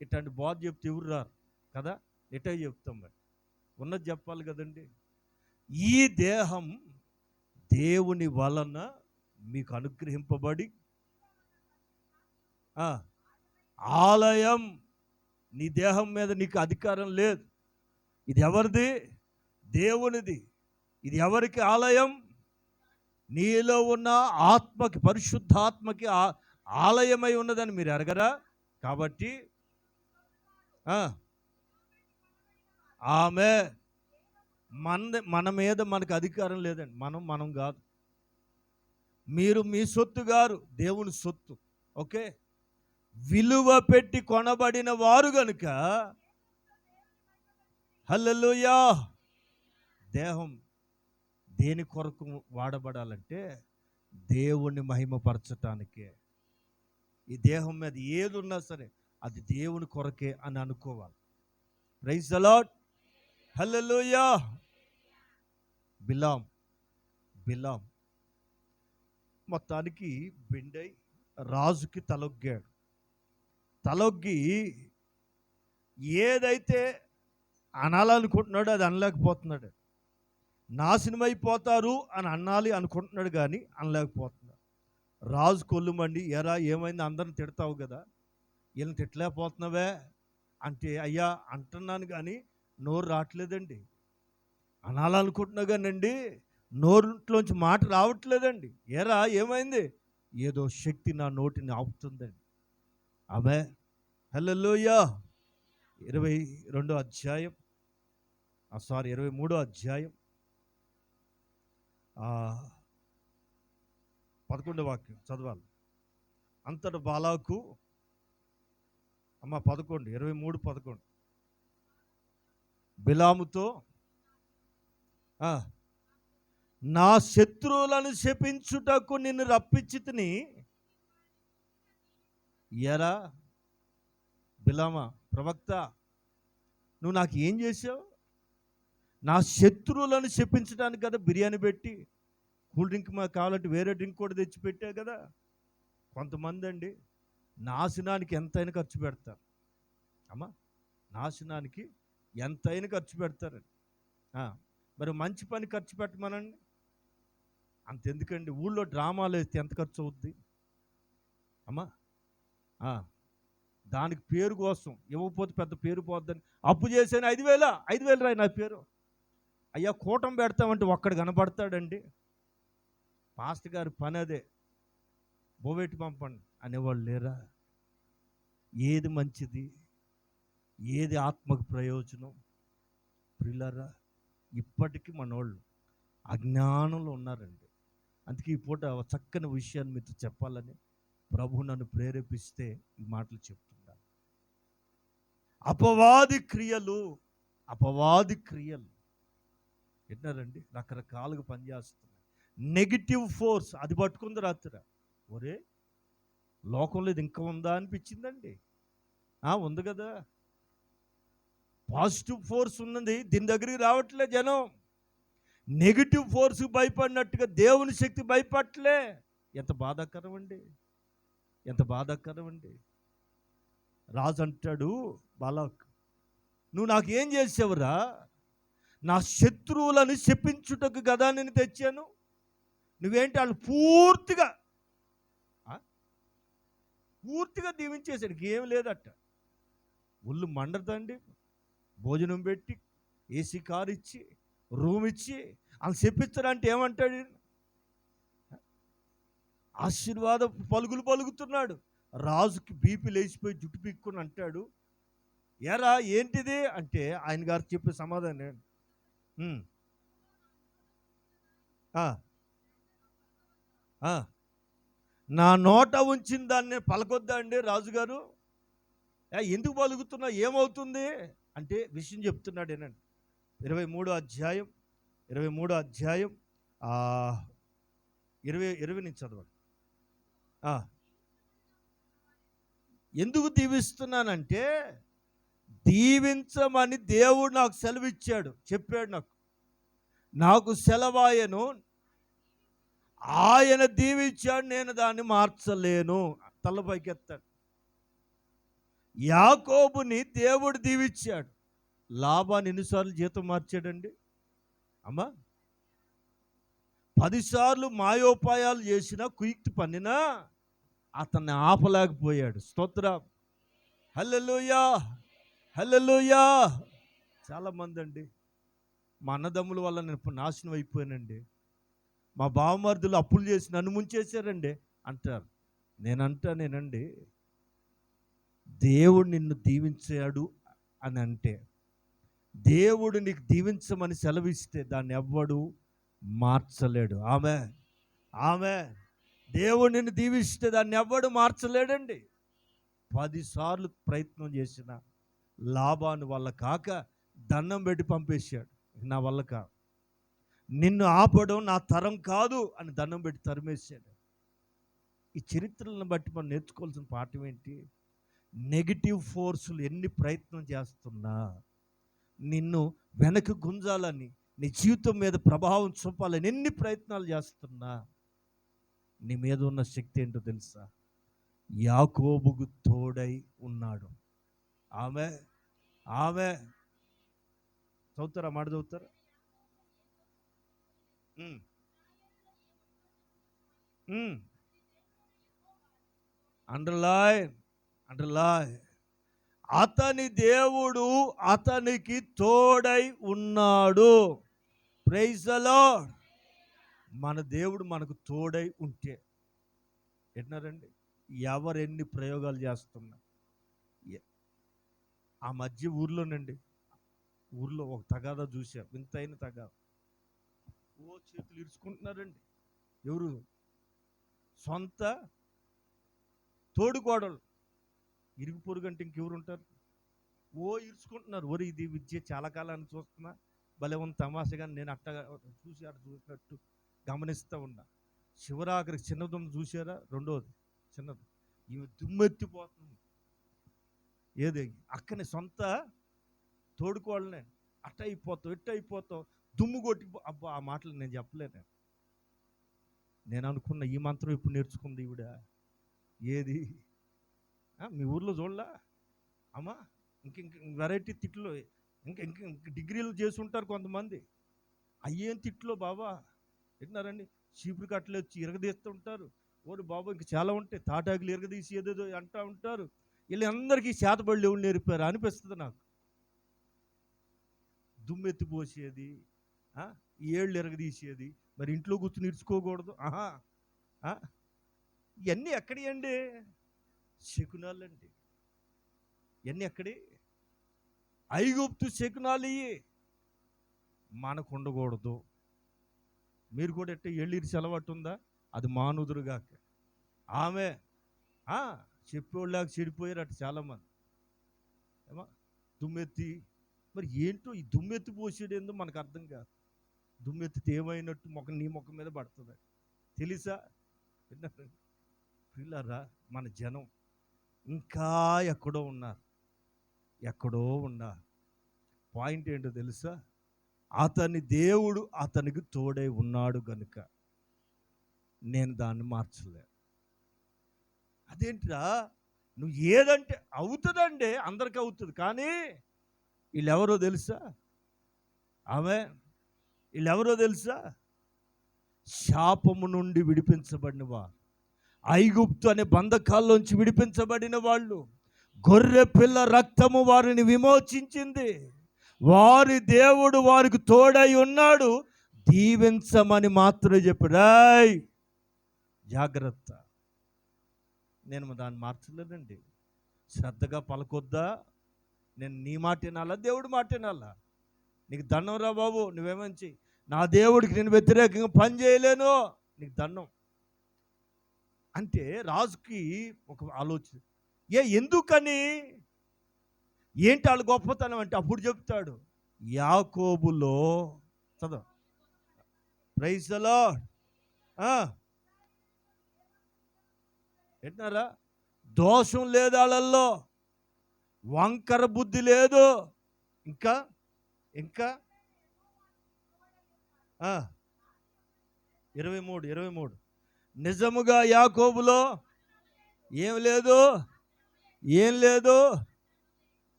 ఇట్లాంటి బోధ చెప్తే ఎవరు రారు కదా, ఎట్టే చెప్తాం మరి, ఉన్నది చెప్పాలి కదండి. ఈ దేహం దేవుని వలన మీకు అనుగ్రహింపబడి ఆలయం. నీ దేహం మీద నీకు అధికారం లేదు. ఇది ఎవరిది? దేవునిది. ఇది ఎవరికి ఆలయం? నీలో ఉన్న ఆత్మకి, పరిశుద్ధాత్మకి ఆలయమై ఉన్నదని మీరు ఎరగరా? కాబట్టి ఆమె, మన మీద మనకు అధికారం లేదండి. మనం కాదు. మీరు మీ సొత్తు గారు, దేవుని సొత్తు. ఓకే, విలువ పెట్టి కొనబడిన వారు గనుక. హల్లెలూయా. దేహం దేని కొరకు వాడబడాలంటే దేవుని మహిమపరచటానికే. ఈ దేహం మీద ఏది ఉన్నా సరే అది దేవుని కొరకే అని అనుకోవాలి. Praise the lord. Hallelujah. Balaam మొత్తానికి బెండై రాజుకి తలొగ్గి ఏదైతే అనాలనుకుంటున్నాడో అది అనలేకపోతున్నాడు. నాశనమైపోతారు అని అనాలి అనుకుంటున్నాడు కానీ అనలేకపోతున్నాడు. రాజు కొల్లుమండి, ఎరా ఏమైంది, అందరిని తిడతావు కదా, వీళ్ళని తిట్టలేకపోతున్నావే, అంటే అయ్యా అంటున్నాను కానీ నోరు రావట్లేదండి. అనాలనుకుంటున్నా కానండి నోరులోంచి మాట రావట్లేదండి. ఏరా ఏమైంది? ఏదో శక్తి నా నోటిని ఆపుతుందండి. ఆమె హల్లెలూయా. 22 అధ్యాయం 23 అధ్యాయం 11 వాక్యం చదవాలి. అంతట బాలాకు అమ్మ 11 23:11 బిలాముతో నా శత్రువులను శపించుటకు నిన్ను రప్పించితిని. ఎరా బిలామా ప్రవక్త, నువ్వు నాకు ఏం చేసావు? నా శత్రువులను శపించడానికి కదా బిర్యానీ పెట్టి, కూల్ డ్రింక్ మాకు కావాలంటే వేరే డ్రింక్ కూడా తెచ్చి పెట్టా కదా. కొంతమంది అండి నాశనానికి ఎంతైనా ఖర్చు పెడతారు. అమ్మా నాశనానికి ఎంతైనా ఖర్చు పెడతారండి. మరి మంచి పని ఖర్చు పెట్టమనండి. అంతెందుకండి, ఊళ్ళో డ్రామాలు వేస్తే ఎంత ఖర్చు అవుద్ది అమ్మా? దానికి పేరు కోసం ఇవ్వకపోతే పెద్ద పేరు పోద్దని అప్పు చేశాను. 5,000 రాయి నా పేరు. అయ్యా కూటం పెడతామంటే ఒక్కడు కనపడతాడండి. పాస్టర్ గారి పని అదే, బోవెట్టి పంపండి అనేవాళ్ళు లేరా? ఏది మంచిది, ఏది ఆత్మకు ప్రయోజనం? ప్రియులారా, ఇప్పటికీ మనోళ్ళు అజ్ఞానంలో ఉన్నారండి. అందుకే ఈ పూట చక్కని విషయాన్ని మీతో చెప్పాలని ప్రభు నన్ను ప్రేరేపిస్తే ఈ మాటలు చెప్తున్నా. అపవాది క్రియలు విన్నారండి, రకరకాలుగా పనిచేస్తున్నాయి. నెగిటివ్ ఫోర్స్ అది పట్టుకుంది రాత్రి. ఒరే లోకంలో ఇది ఇంకా ఉందా అనిపించిందండి. ఉంది కదా. పాజిటివ్ ఫోర్స్ ఉన్నది, దీని దగ్గరికి రావట్లే జనం. నెగిటివ్ ఫోర్స్ భయపడినట్టుగా దేవుని శక్తి భయపడలే. ఎంత బాధాకరం అండి. రాజు అంటాడు బాలాక్, నువ్వు నాకు ఏం చేసావురా? నా శత్రువులను శపించుటకు కదా నేను తెచ్చాను. నువ్వేంటి వాళ్ళు పూర్తిగా దీవించేశాడు. ఏం లేదట. ఒళ్ళు మండదండి. భోజనం పెట్టి, ఏసీ కారు ఇచ్చి, రూమ్ ఇచ్చి వాళ్ళు చెప్పించారంటే ఏమంటాడు? ఆశీర్వాద పలుకులు పలుకుతున్నాడు. రాజుకి బీపీ లేచిపోయి జుట్టు పీక్కుని అంటాడు, ఎరా ఏంటిది అంటే ఆయన గారు చెప్పే సమాధానం, నా నోట ఉంచిన దాన్ని పలకొద్దా అండి రాజుగారు? ఎందుకు పలుకుతున్నా, ఏమవుతుంది అంటే విషయం చెప్తున్నాడు ఏనండి. 23 అధ్యాయం 20 నుంచి చదవండి. ఎందుకు దీవిస్తున్నానంటే, దీవించమని దేవుడు నాకు సెలవిచ్చాడు, చెప్పాడు. నాకు సెలవాయను, ఆయన దీవించాడు, నేను దాన్ని మార్చలేను. తలపైకి ఎత్తాడు. యాకోబుని దేవుడు దీవించాడు. లాభాన్ని ఎన్నిసార్లు జీతం మార్చాడండి అమ్మా? 10 సార్లు మాయోపాయాలు చేసినా, కుయుక్తి పన్నినా అతన్ని ఆపలేకపోయాడు. స్తోత్రం, హల్లెలూయా, హల్లెలూయా. చాలామంది అండి, మా అన్నదమ్ముల వల్ల నేను నాశనం అయిపోయానండి, మా బావమరుదులు అప్పులు చేసి నన్ను ముంచేశారండి అంటారు. నేనండి, దేవుడు నిన్ను దీవించాడు అని అంటే, దేవుడు నీకు దీవించమని సెలవిస్తే దాన్ని ఎవ్వడు మార్చలేడు. ఆమె దేవుడు నిన్ను దీవిస్తే దాన్ని ఎవ్వడు మార్చలేడండి. 10 సార్లు ప్రయత్నం చేసిన లాభాన్ని వల్ల కాక దండం పెట్టి పంపేశాడు. నా వల్ల కాదు, నిన్ను ఆపడం నా తరం కాదు అని దండం పెట్టి తరిమేశాడు. ఈ చరిత్రలను బట్టి మనం నేర్చుకోవాల్సిన పాఠం ఏంటి? నెగిటివ్ ఫోర్సులు ఎన్ని ప్రయత్నం చేస్తున్నా, నిన్ను వెనక్కి గుంజాలని, నీ జీవితం మీద ప్రభావం చూపాలని ఎన్ని ప్రయత్నాలు చేస్తున్నా, నీ మీద ఉన్న శక్తి ఏంటో తెలుసా? యాకోబుకు తోడై ఉన్నాడు. ఆమె చదువుతారా? మాట చదువుతారా? అండర్లైన్. అతని దేవుడు అతనికి తోడై ఉన్నాడు. Praise the Lord. మన దేవుడు మనకు తోడై ఉంటే విన్నారండి, ఎవరెన్ని ప్రయోగాలు చేస్తున్నా. ఆ మధ్య ఊర్లో ఒక తగాదా చూసా, వింతైన తగాదా. చేతులు ఇరుచుకుంటున్నారండి. ఎవరు? సొంత తోడుకోడలు. ఇరుగు పొరుగు అంటే ఇంకెవరు ఉంటారు? ఇరుచుకుంటున్నారు. ఇది విద్య చాలా కాలాన్ని చూస్తున్నా, భలే ఉంది తమాషగా. నేను చూసినట్టు గమనిస్తూ ఉన్నా. శివరాఖరికి చిన్నదున్న చూసారా? రెండోది చిన్నది, ఇవి దుమ్మెత్తిపోతుంది. ఏది అక్కని సొంత తోడుకోవాలనే అట్ట అయిపోతావు, ఇట్ట అయిపోతావు, దుమ్ము కొట్టి. అబ్బా, ఆ మాటలు నేను చెప్పలేను. నేను అనుకున్న ఈ మంత్రం ఇప్పుడు నేర్చుకుంది ఈవిడ. ఏది మీ ఊర్లో చూడలా అమ్మా? ఇంక వెరైటీ తిట్లు, ఇంక డిగ్రీలు చేసి ఉంటారు కొంతమంది. అయ్యేం తిట్లో బాబా విన్నారండి. చీపురు కట్టలు వచ్చి ఇరగదీస్తూ ఉంటారు. బాబా ఇంక చాలా ఉంటాయి. తాటాకులు ఇరగదీసి ఏదేదో అంటూ ఉంటారు. వీళ్ళందరికీ చేతబడులు ఎవరు నేర్పారు అనిపిస్తుంది నాకు. దుమ్మెత్తిపోసేది, ఏళ్ళు ఎరగదీసేది. మరి ఇంట్లో కూర్చుని ఇడ్చుకోకూడదు. ఇవన్నీ ఎక్కడి అండి? శకునాలండి. ఇవన్నీ ఎక్కడి? ఐగుప్తు శకునాలు. మనకు ఉండకూడదు. మీరు కూడా ఎట్ట ఎళ్ళిరిసి అలవాటు ఉందా? అది మానుదురుగాక. ఆమె చెప్పేవాళ్ళకి చెడిపోయారు అటు చాలామంది. ఏమా దుమ్మెత్తి, మరి ఏంటో ఈ దుమ్మెత్తి పోసేది ఏందో మనకు అర్థం కాదు. దుమ్మెత్తితే ఏమైనట్టు నీ ముఖం మీద పడుతుంది తెలుసా? పిల్లరా, మన జనం ఇంకా ఎక్కడో ఉన్నారు. పాయింట్ ఏంటో తెలుసా? అతని దేవుడు అతనికి తోడై ఉన్నాడు గనుక నేను దాన్ని మార్చలే. అదేంటిరా, నువ్వు ఏదంటే అవుతుందండి, అందరికీ అవుతుంది. కానీ వీళ్ళెవరో తెలుసా? వీళ్ళెవరో తెలుసా? శాపము నుండి విడిపించబడిన వారు, ఐగుప్తు అనే బంధకాల్లోంచి విడిపించబడిన వాళ్ళు. గొర్రె పిల్ల రక్తము వారిని విమోచించింది. వారి దేవుడు వారికి తోడై ఉన్నాడు. దీవించమని మాత్రమే చెప్పాడు. జాగ్రత్త. నేను దాన్ని మార్చలేదండి. శ్రద్ధగా పలకొద్దా? నేను నీ మాట వినాలా, దేవుడి మాట వినాలా? నీకు దండం రా బాబు, నువ్వేమంచి నా దేవుడికి నేను వ్యతిరేకంగా పని చేయలేను, నీకు దండం అంటే రాజుకి ఒక ఆలోచన. ఎందుకని? ఏంటి వాళ్ళ గొప్పతనం అంటే అప్పుడు చెప్తాడు. యాకోబులో చదవ. Praise the Lord. ఏంటారా? దోషం లేదు వాళ్ళల్లో, వంకర బుద్ధి లేదు. ఇంకా 23 నిజముగా యాకోబులో ఏం లేదు.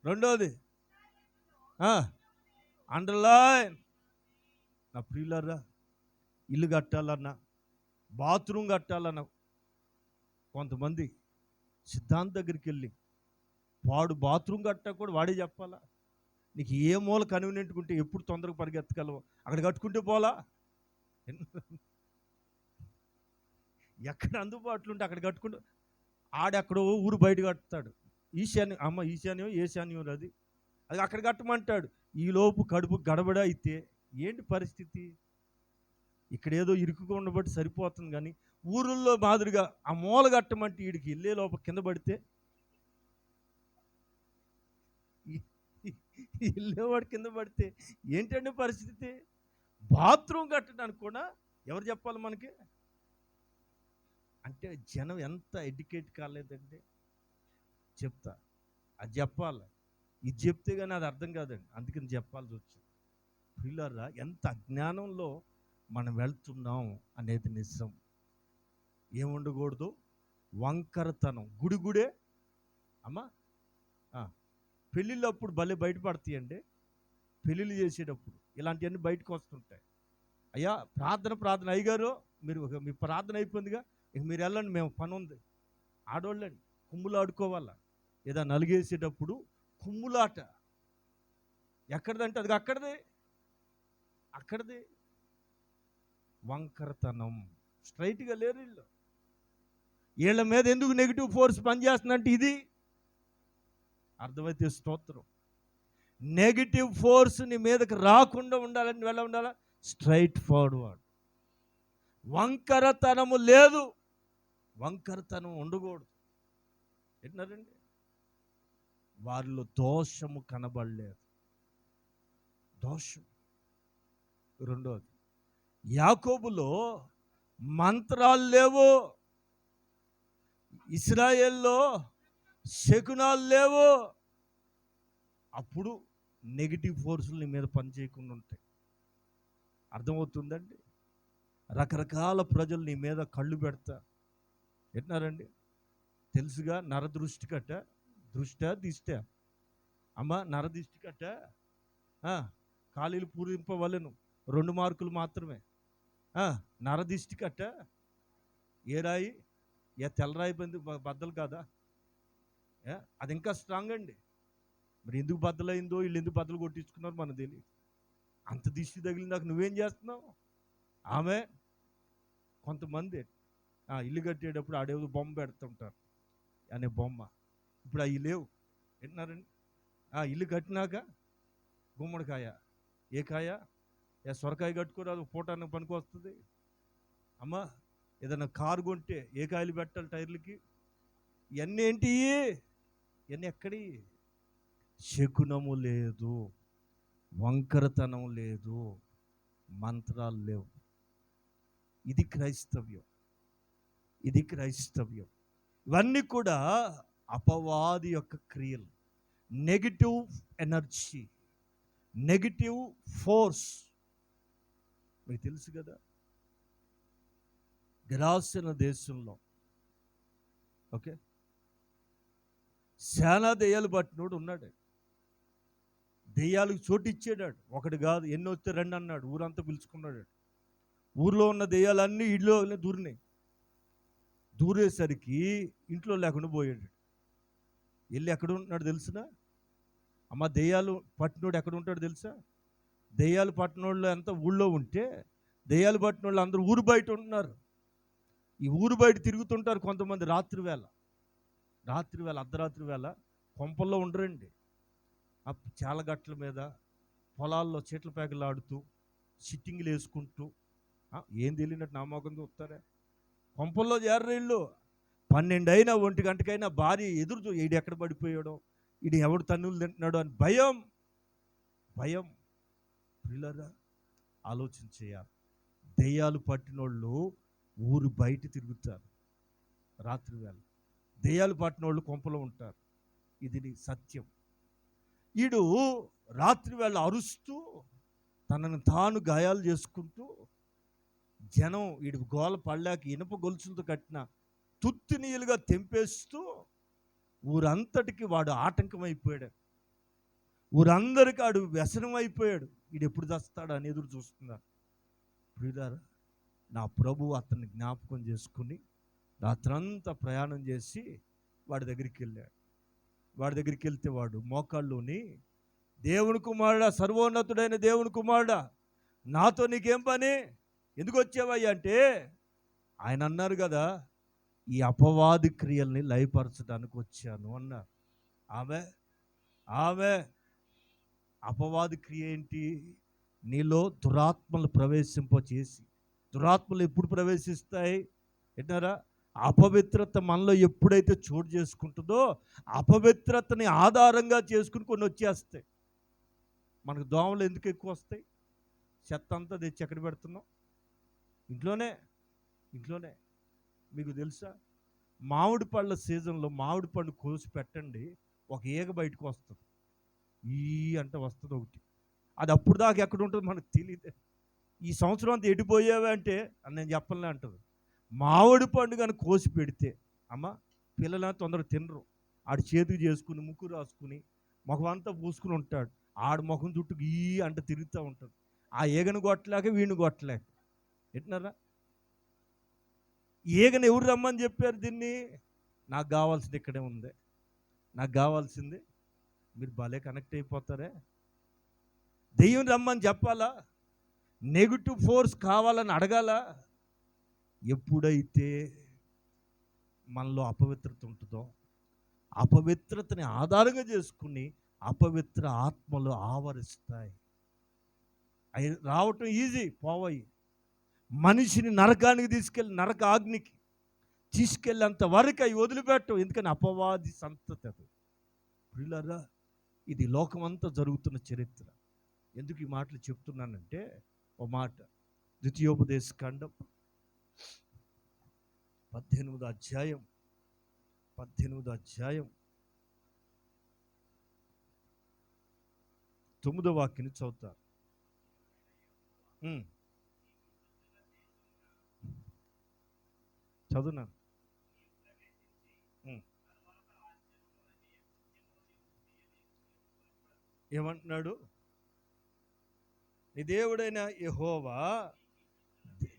రెండోది అండర్లైన్. నా ప్రియులారా, ఇల్లు కట్టాలన్నా, బాత్రూమ్ కట్టాలన్నా, కొంతమంది సిద్ధాంత దగ్గరికి వెళ్ళి వాడు బాత్రూమ్ కట్టా కూడా వాడే చెప్పాలా. నీకు ఏ మూల కన్వీనియంట్గా ఉంటే ఎప్పుడు తొందరగా పరిగెత్తగలవు అక్కడ కట్టుకుంటే పోలా. ఎక్కడ అందుబాటులో ఉంటే అక్కడ కట్టుకుంటూ ఆడెక్కడో ఊరు బయట కట్టుతాడు. ఈశాన్యం ఏశాన్యం అది అక్కడ కట్టమంటాడు. ఈలోపు కడుపు గడబడ అయితే ఏంటి పరిస్థితి? ఇక్కడ ఏదో ఇరుకుగా ఉండబట్టి సరిపోతుంది. కానీ ఊరుల్లో మాదిరిగా ఆ మూల కట్టమంటే వీడికి వెళ్ళే లోపల కింద పడితే వెళ్ళేవాడు కింద పడితే ఏంటండి పరిస్థితి? బాత్రూమ్ కట్టడానికి కూడా ఎవరు చెప్పాలి మనకి? అంటే జనం ఎంత ఎడ్యుకేట్ కాలేదండి. చెప్తా, అది చెప్పాలి. ఇది చెప్తే కానీ అది అర్థం కాదండి, అందుకని చెప్పాల్సి వచ్చింది. పిల్లరా, ఎంత అజ్ఞానంలో మనం వెళ్తున్నాం అనేది నిజం. ఏముండకూడదు? వంకరతనం. గుడిగుడే అమ్మా. పెళ్ళిళ్ళప్పుడు భలే బయటపడతాయండి. పెళ్ళిళ్ళు చేసేటప్పుడు ఇలాంటివన్నీ బయటకు వస్తుంటాయి. అయ్యా ప్రార్థన అయ్యగారు, మీ ప్రార్థన అయిపోయిందిగా, ఇక మీరు వెళ్ళండి, మేము పని ఉంది. ఆడవాళ్ళండి కుమ్ములు ఆడుకోవాలా. ఏదో నలిగేసేటప్పుడు కుమ్ములాట. ఎక్కడిదంటే అది అక్కడిది వంకరతనం. స్ట్రైట్గా లేరు వీళ్ళు. వీళ్ళ మీద ఎందుకు నెగిటివ్ ఫోర్స్ పనిచేస్తుందంటే ఇది అర్థమైతే స్తోత్రం. నెగిటివ్ ఫోర్స్ నీ మీదకి రాకుండా ఉండాలని నువ్వు ఎలా ఉండాలా? Straight forward. వంకరతనము లేదు, వంకరతనం ఉండకూడదు. ఏంటన్నారండి? వారిలో దోషము కనబడలేదు. దోషం. రెండోది, యాకోబులో మంత్రాలు లేవు, ఇశ్రాయేల్లో శకునాలు లేవు. అప్పుడు నెగిటివ్ ఫోర్సులు నీ మీద పనిచేయకుండా ఉంటాయి. అర్థమవుతుందండి? రకరకాల ప్రజలు నీ మీద కళ్ళు పెడతా. ఎట్నారండి? తెలుసుగా, నరదృష్టి కట్ట, దిష్ట. అమ్మ, నరదృష్టి కట్ట ఖాళీలు పూరింపవలెను, 2 మార్కులు మాత్రమే. నరదిష్టి కట్ట ఏ రాయి? తెల్లరాయి బద్దలు కాదా? అది ఇంకా స్ట్రాంగ్ అండి. మరి ఎందుకు బద్దలైందో, వీళ్ళు ఎందుకు బద్దలు కొట్టించుకున్నారు మనకు తెలియదు. అంత దిష్టి తగిలిందాక నువ్వేం చేస్తున్నావు? ఆమె కొంతమంది ఇల్లు కట్టేటప్పుడు ఆడేదో బొమ్మ పెడుతుంటారు అనే బొమ్మ. ఇప్పుడు అవి లేవు. వింటున్నారండి? ఇల్లు కట్టినాక గుమ్మడికాయ, ఏ కాయ? సొరకాయ కట్టుకోరాదు, పూటానికి పనికి వస్తుంది. అమ్మా, ఏదైనా కారు కొంటే ఏ కాయలు పెట్టాలి టైర్లకి? ఇవన్నీ ఏంటి? ఇవన్నీ ఎక్కడి? శకునము లేదు, వంకరతనం లేదు, మంత్రాలు లేవు. ఇది క్రైస్తవ్యం. ఇవన్నీ కూడా అపవాది యొక్క క్రియలు. Negative energy, negative force. మీకు తెలుసు కదా, గెరాసిన దేశంలో చాలా దెయ్యాలు పట్టినోడు ఉన్నాడు. దెయ్యాలకు చోటు ఇచ్చాడు. ఒకటి కాదు, ఎన్ని వస్తే 2 అన్నాడు. ఊరంతా పిలుచుకున్నాడు. ఊర్లో ఉన్న దెయ్యాలన్నీ ఇల్లు దూరేసరికి ఇంట్లో లేకుండా పోయాడు. వెళ్ళి ఎక్కడ ఉంటున్నాడు తెలుసునా? అమ్మ, దెయ్యాలు పట్టినోడు ఎక్కడ ఉంటాడు తెలుసా? దెయ్యాలు పట్టినోళ్ళు అంతా ఊళ్ళో ఉంటే, దెయ్యాలు పట్టినోళ్ళు అందరూ ఊరు బయట ఉంటున్నారు. ఈ ఊరు బయట తిరుగుతుంటారు కొంతమంది. రాత్రి వేళ అర్ధరాత్రి వేళ కొంపల్లో ఉండరండి. చాలా గట్ల మీద, పొలాల్లో చీట్ల పేకలు ఆడుతూ, సిట్టింగ్లు వేసుకుంటూ, ఏం తెలియనట్టు నా మొఖం చూస్తారా? కొంపల్లో చేరరు వీళ్ళు. 12 అయినా 1 గంటకైనా భార్య ఎదురు ఈడు ఎక్కడ పడిపోయాడో, ఈడు ఎవడు తన్నులు తింటున్నాడో అని భయం. పిల్లరా, ఆలోచన చేయాలి. దెయ్యాలు పట్టినోళ్ళు ఊరు బయట తిరుగుతారు రాత్రి వేళ. దెయ్యాలు పట్టినోళ్ళు కొంపలో ఉంటారు. ఇది సత్యం. ఈడు రాత్రి వేళ అరుస్తూ, తనను తాను గాయాలు చేసుకుంటూ, జనం వీడి గోల పడలేక ఇనుప గొలుసులతో కట్టిన తుత్తి నీళ్ళుగా తెంపేస్తూ ఊరంతటికి వాడు ఆటంకమైపోయాడు. ఊరందరికీ ఆడు వ్యసనం అయిపోయాడు. వీడు ఎప్పుడు చస్తాడు అని ఎదురు చూస్తున్నారు. ప్రియులారా, నా ప్రభు అతన్ని జ్ఞాపకం చేసుకుని రాత్రంతా ప్రయాణం చేసి వాడి దగ్గరికి వెళ్ళాడు. వాడి దగ్గరికి వెళ్తే వాడు మోకాళ్ళుని, దేవుని కుమారుడా, సర్వోన్నతుడైన దేవుని కుమారుడా, నాతో నీకేం పని? ఎందుకు వచ్చావయ్యా అంటే, ఆయన అన్నారు కదా, ఈ అపవాది క్రియల్ని లయపరచడానికి వచ్చాను అన్నారు. ఆమె అపవాది క్రియ ఏంటి? నీలో దురాత్మలు ప్రవేశింపచేసి. దురాత్మలు ఎప్పుడు ప్రవేశిస్తాయి ఏంటారా? అపవిత్రత మనలో ఎప్పుడైతే చోటు చేసుకుంటుందో, అపవిత్రతని ఆధారంగా చేసుకుని కొన్ని వచ్చేస్తాయి. మనకు దోమలు ఎందుకు ఎక్కువ వస్తాయి? చెత్త అంతా తెచ్చి ఎక్కడ పెడుతున్నాం? ఇంట్లోనే. మీకు తెలుసా, మామిడి పళ్ళ సీజన్లో మామిడి పండు కోసి పెట్టండి, ఒక ఈగ బయటకు వస్తుంది. అంటే వస్తుంది ఒకటి. అది అప్పుడు దాకా ఎక్కడ ఉంటుంది మనకు తెలియదు. ఈ సంవత్సరం అంతా ఎడిపోయావే అంటే నేను చెప్పలే అంటుంది. మామిడి పండు కానీ కోసి పెడితే, అమ్మ, పిల్లలు తొందరగా తినరు. ఆడు చేతికి చేసుకుని, ముక్కు రాసుకుని, ముఖం అంతా పూసుకుని ఉంటాడు. ఆడు ముఖం చుట్టూ అంటే తిరుగుతూ ఉంటుంది. ఆ ఈగను కొట్టలేక వీడిని కొట్టలేక. ఎట్టినారా? ఈగను ఎవరు రమ్మని చెప్పారు? దీన్ని నాకు కావాల్సింది ఇక్కడే ఉంది. నాకు కావాల్సింది మీరు భలే కనెక్ట్ అయిపోతారే. దెయ్యం రమ్మని చెప్పాలా? నెగిటివ్ ఫోర్స్ కావాలని అడగాల? ఎప్పుడైతే మనలో అపవిత్రత ఉంటుందో, అపవిత్రతని ఆధారంగా చేసుకుని అపవిత్ర ఆత్మలు ఆవరిస్తాయి. అవి రావటం ఈజీ, పోవయి. మనిషిని నరకానికి తీసుకెళ్ళి నరక ఆగ్నికి తీసుకెళ్ళేంత వరకు అవి వదిలిపెట్టవు. ఎందుకని అపవాది సంతతి అది. ప్రియులారా, ఇది లోకమంతా జరుగుతున్న చరిత్ర. ఎందుకు ఈ మాటలు చెప్తున్నానంటే, ఓ మాట ద్వితీయోపదేశ కాండం 18వ అధ్యాయం 9వ వాక్యాన్ని చదువుతారు. చదువున్నాను. ఏమంటున్నాడు? నీ దేవుడైన యెహోవా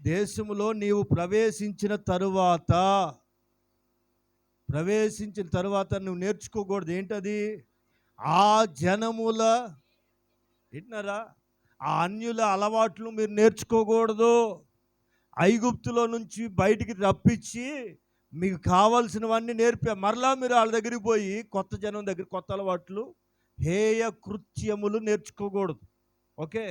దేశములో నీవు ప్రవేశించిన తరువాత నువ్వు నేర్చుకోకూడదు. ఏంటది? ఆ జనముల, వింటున్నారా, ఆ అన్యుల అలవాట్లు మీరు నేర్చుకోకూడదు. ఐగుప్తులో నుంచి బయటికి రప్పించి మీకు కావాల్సినవన్నీ నేర్పా. మరలా మీరు వాళ్ళ దగ్గరికి పోయి కొత్త జనం దగ్గర కొత్త అలవాట్లు, హేయ కృత్యములు నేర్చుకోకూడదు. ఓకే,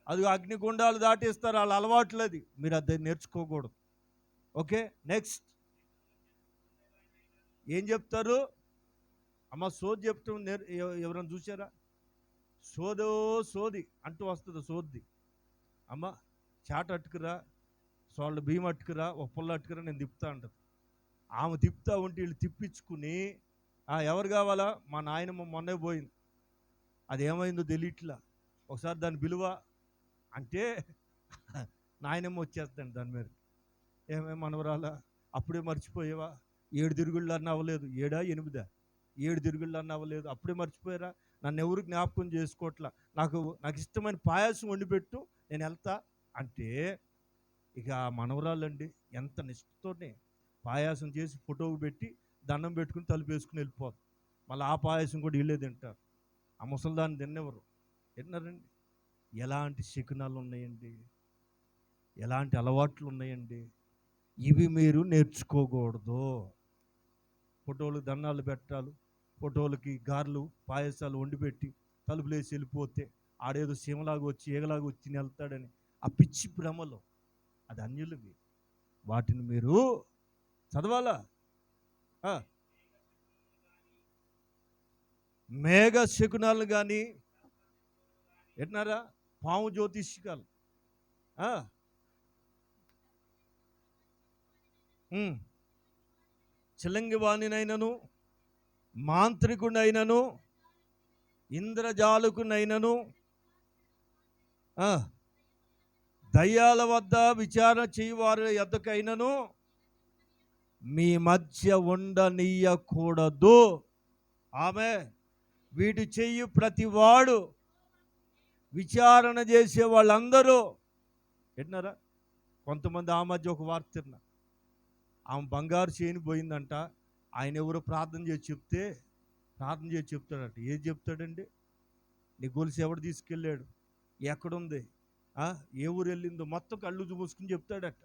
అది అగ్నిగుండాలు దాటిస్తారు వాళ్ళ అలవాట్లు, అది మీరు అది నేర్చుకోకూడదు. ఓకే, నెక్స్ట్ ఏం చెప్తారు? అమ్మ సోది చెప్తాం. ఎవరైనా చూసారా? సోది అంటూ వస్తుంది. సోది అమ్మ చాట అట్టుకురా, సోళ్ళ బియ్యం అట్టుకురా, ఒక పుల్ల అట్టుకురా, నేను తిప్పుతా అంటది. ఆమె తిప్పుతా ఉంటే వీళ్ళు తిప్పించుకుని ఎవరు కావాలా? మా నాయనమ్మ మొన్నే పోయింది, అది ఏమైందో తెలియట్లా, ఒకసారి దాని విలువ అంటే నాయనమ్మ వచ్చేస్తాను దాని మీద. ఏమేమి మనవరాలా, అప్పుడే మర్చిపోయేవా? 7 తిరుగుళ్ళు అన్న అవ్వలేదు. 7 8 7 తిరుగుళ్ళు అన్న అవ్వలేదు, అప్పుడే మర్చిపోయారా? నన్ను ఎవరు జ్ఞాపకం చేసుకోవట్లా. నాకు ఇష్టమైన పాయాసం వండిపెట్టు, నేను వెళ్తా అంటే ఇక మనవరాలండి ఎంత నిష్ఠతోనే పాయాసం చేసి ఫోటోకు పెట్టి దండం పెట్టుకుని తలుపు వేసుకుని వెళ్ళిపోదు. మళ్ళీ ఆ పాయాసం కూడా వీళ్ళే తింటారు. ఆ ముసలిదాన్ని తిన్నెవరు తిన్నారండి? ఎలాంటి శకునాలు ఉన్నాయండి, ఎలాంటి అలవాట్లు ఉన్నాయండి. ఇవి మీరు నేర్చుకోకూడదు. ఫోటోలు దండాలు పెట్టాలి, ఫోటోలకి గారెలు పాయసాలు వండిపెట్టి తలుపులేసి వెళ్ళిపోతే ఆడేదో సీమలాగా వచ్చి ఏగలాగా వచ్చి వెళ్తాడని ఆ పిచ్చి భ్రమలో, అది అన్యులవి. వాటిని మీరు చదవాలా? మేఘ శకునాలు కానీ, ఎట్నారా పాము జ్యోతిష్కాలు, చిలంగివాణినైనను, మాంత్రికునైనను, ఇంద్రజాలకునైనను, దయ్యాల వద్ద విచారణ చేయవారి యొద్దకైనను మీ మధ్య ఉండనీయకూడదు. ఆమె వీటి చెయ్యి ప్రతివాడు, విచారణ చేసే వాళ్ళందరూ. ఎట్నారా? కొంతమంది ఆ మధ్య ఒక వార్త తిన్నా, ఆమె బంగారు చేయని పోయిందంట. ఆయన ఎవరో ప్రార్థన చేసి చెప్తాడట. ఏది చెప్తాడండి? నీ గొలుసు ఎవడు తీసుకెళ్ళాడు, ఎక్కడుంది, ఏ ఊరు వెళ్ళిందో మొత్తం కళ్ళు మూసుకుని చెప్తాడట.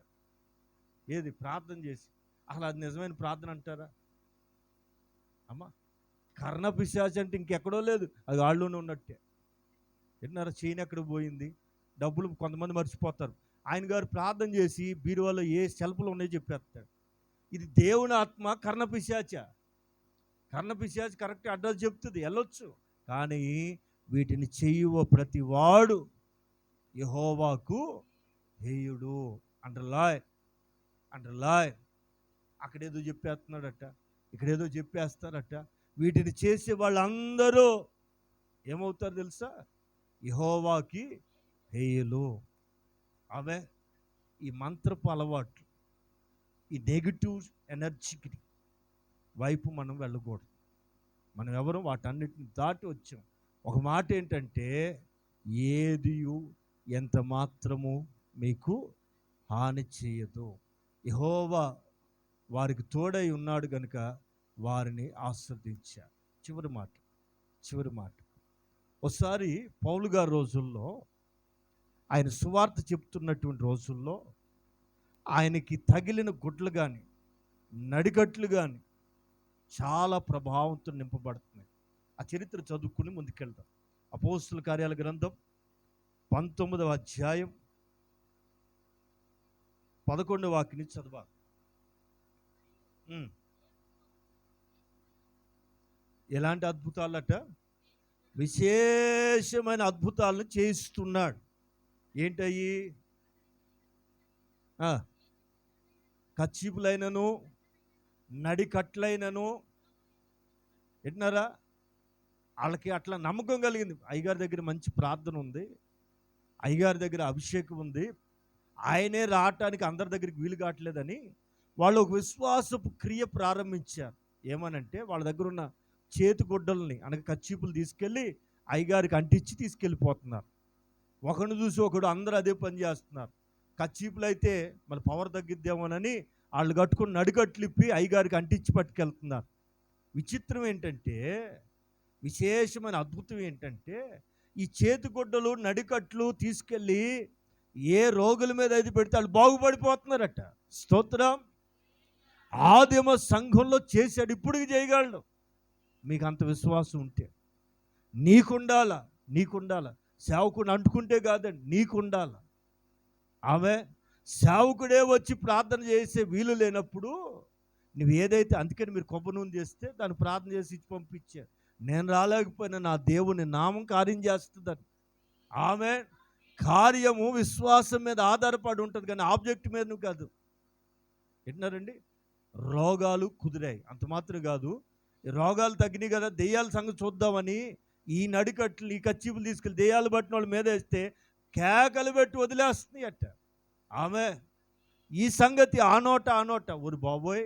ఏది? ప్రార్థన చేసి. అసలు అది నిజమైన ప్రార్థన అంటారా? అమ్మ కర్ణ పిశాచి అంటే ఇంకెక్కడో లేదు, అది వాళ్ళలోనే ఉన్నట్టే. విన్నారా? చైన్ ఎక్కడ పోయింది, డబ్బులు కొంతమంది మర్చిపోతారు. ఆయన గారు ప్రార్థన చేసి బీరువాలో ఏ సెల్ఫ్లు ఉన్నాయో చెప్పేస్తాడు. ఇది దేవుని ఆత్మ, కర్ణ పిశాచి కరెక్ట్ అడ్రస్ చెప్తుంది, వెళ్ళొచ్చు. కానీ వీటిని చెయ్యువ ప్రతి వాడు యెహోవాకు హేయుడు. అండర్లైన్. అక్కడేదో చెప్పేస్తున్నాడట, ఇక్కడేదో చెప్పేస్తారట. వీటిని చేసే వాళ్ళందరూ ఏమవుతారు తెలుసా? యెహోవాకి హేయులు. ఆమె ఈ మంత్రపు అలవాట్లు, ఈ నెగిటివ్ ఎనర్జీకి వైపు మనం వెళ్ళకూడదు. మనం ఎవరు వాటన్నిటిని దాటి వచ్చాం. ఒక మాట ఏంటంటే, ఏది ఎంత మాత్రము మీకు హాని చేయదు. యెహోవా వారికి తోడై ఉన్నాడు గనుక వారిని ఆస్వాదించారు. చివరి మాట ఒకసారి పౌలు గారి రోజుల్లో, ఆయన సువార్త చెప్తున్నటువంటి రోజుల్లో ఆయనకి తగిలిన గుడ్లు కానీ నడికట్లు కానీ చాలా ప్రభావంతో నింపబడుతున్నాయి. ఆ చరిత్ర చదువుకుని ముందుకెళ్తాం. అపోస్తుల కార్యాల గ్రంథం 19వ అధ్యాయం 11వ వాక్యం చదవాలి. ఎలాంటి అద్భుతాలట? విశేషమైన అద్భుతాలను చేయిస్తున్నాడు. ఏంటయ్యి? కచ్చీపులైనను నడికట్లైనను, వింటున్నారా? వాళ్ళకి అట్లా నమ్మకం కలిగింది. అయ్యగారి దగ్గర మంచి ప్రార్థన ఉంది, అయ్యగారి దగ్గర అభిషేకం ఉంది, ఆయనే రావటానికి అందరి దగ్గరికి వీలు కావట్లేదని వాళ్ళు ఒక విశ్వాసపు క్రియ ప్రారంభించారు. ఏమనంటే వాళ్ళ దగ్గర ఉన్న చేతిగుడ్డల్ని అనగా కచ్చీపులు తీసుకెళ్ళి అయ్యగారికి అంటించి తీసుకెళ్ళిపోతున్నారు. ఒకరిని చూసి ఒకడు అందరూ అదే పని చేస్తున్నారు. కచ్చీపులు అయితే మళ్ళీ పవర్ తగ్గిద్దామోనని వాళ్ళు కట్టుకుని నడికట్లు ఇప్పి అయ్యగారికి అంటించి పట్టుకెళ్తున్నారు. విచిత్రం ఏంటంటే, విశేషమైన అద్భుతం ఏంటంటే, ఈ చేతిగుడ్డలు నడికట్లు తీసుకెళ్ళి ఏ రోగుల మీద అయితే పెడితే వాళ్ళు బాగుపడిపోతున్నారట. స్తోత్రం. ఆదిమ సంఘంలో చేశాడు, ఇప్పటికి చేయగలడు. మీకు అంత విశ్వాసం ఉంటే నీకుండాల సేవకుని అంటుకుంటే కాదండి, నీకుండాల. ఆమె సేవకుడే వచ్చి ప్రార్థన చేసే వీలు లేనప్పుడు నువ్వు ఏదైతే, అందుకని మీరు కొబ్బరి నూనె చేస్తే దాన్ని ప్రార్థన చేసి ఇచ్చి పంపించారు. నేను రాలేకపోయినా నా దేవుని నామం కార్యం చేస్తుందని. ఆమె కార్యము విశ్వాసం మీద ఆధారపడి ఉంటుంది, కానీ ఆబ్జెక్ట్ మీద కాదు. వింటున్నారండి? రోగాలు కుదిరాయి, అంత మాత్రం కాదు. రోగాలు తగ్గినాయి కదా, దెయ్యాల సంగతి చూద్దామని ఈ నడికట్లు ఈ కచ్చిపులు తీసుకెళ్ళి దెయ్యాలు పట్టిన వాళ్ళ మీద వేస్తే కేకలు పెట్టి వదిలేస్తున్నాయి అట్ట. ఆమె ఈ సంగతి ఆ నోట ఊరు బాబోయ్,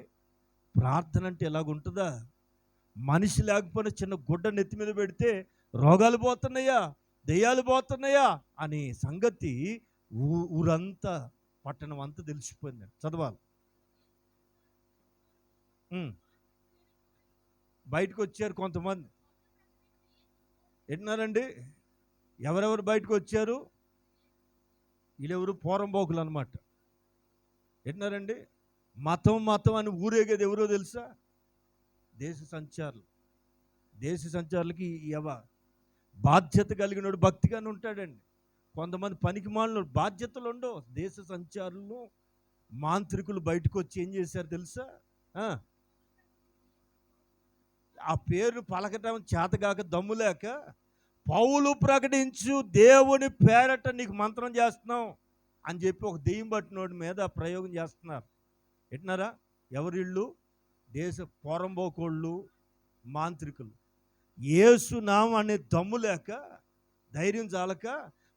ప్రార్థన అంటే ఎలాగుంటుందా? మనిషి లేకపోయినా చిన్న గుడ్డ నెత్తి మీద పెడితే రోగాలు పోతున్నాయా, దెయ్యాలు పోతున్నాయా అని సంగతి ఊరంతా, పట్టణం అంతా తెలిసిపోయింది. చదవాలి. బయటకు వచ్చారు కొంతమంది. వింటున్నారండి? ఎవరెవరు బయటకు వచ్చారు? వీళ్ళెవరు? పోరంబోకులు అనమాట. వింటున్నారండి? మతం అని ఊరేగేది ఎవరో తెలుసా? దేశ సంచారులకి బాధ్యత కలిగినోడు భక్తిగానే ఉంటాడండి. కొంతమంది పనికి మాలిన బాధ్యతలు ఉండవు. దేశ సంచారులు మాంత్రికులు బయటకు వచ్చి ఏం చేశారు తెలుసా? ఆ పేరు పలకటం చేతగాక దమ్ము లేక, పౌలు ప్రకటించు దేవుని పేరట నీకు మంత్రం చేస్తున్నాం అని చెప్పి ఒక దెయ్యం పట్టినోడి మీద ప్రయోగం చేస్తున్నారు. వింటున్నారా? ఎవరిళ్ళు? దేశ పోరంబోకోళ్ళు, మాంత్రికులు. యేసు నామం అనే దమ్ము లేక, ధైర్యం చాలక,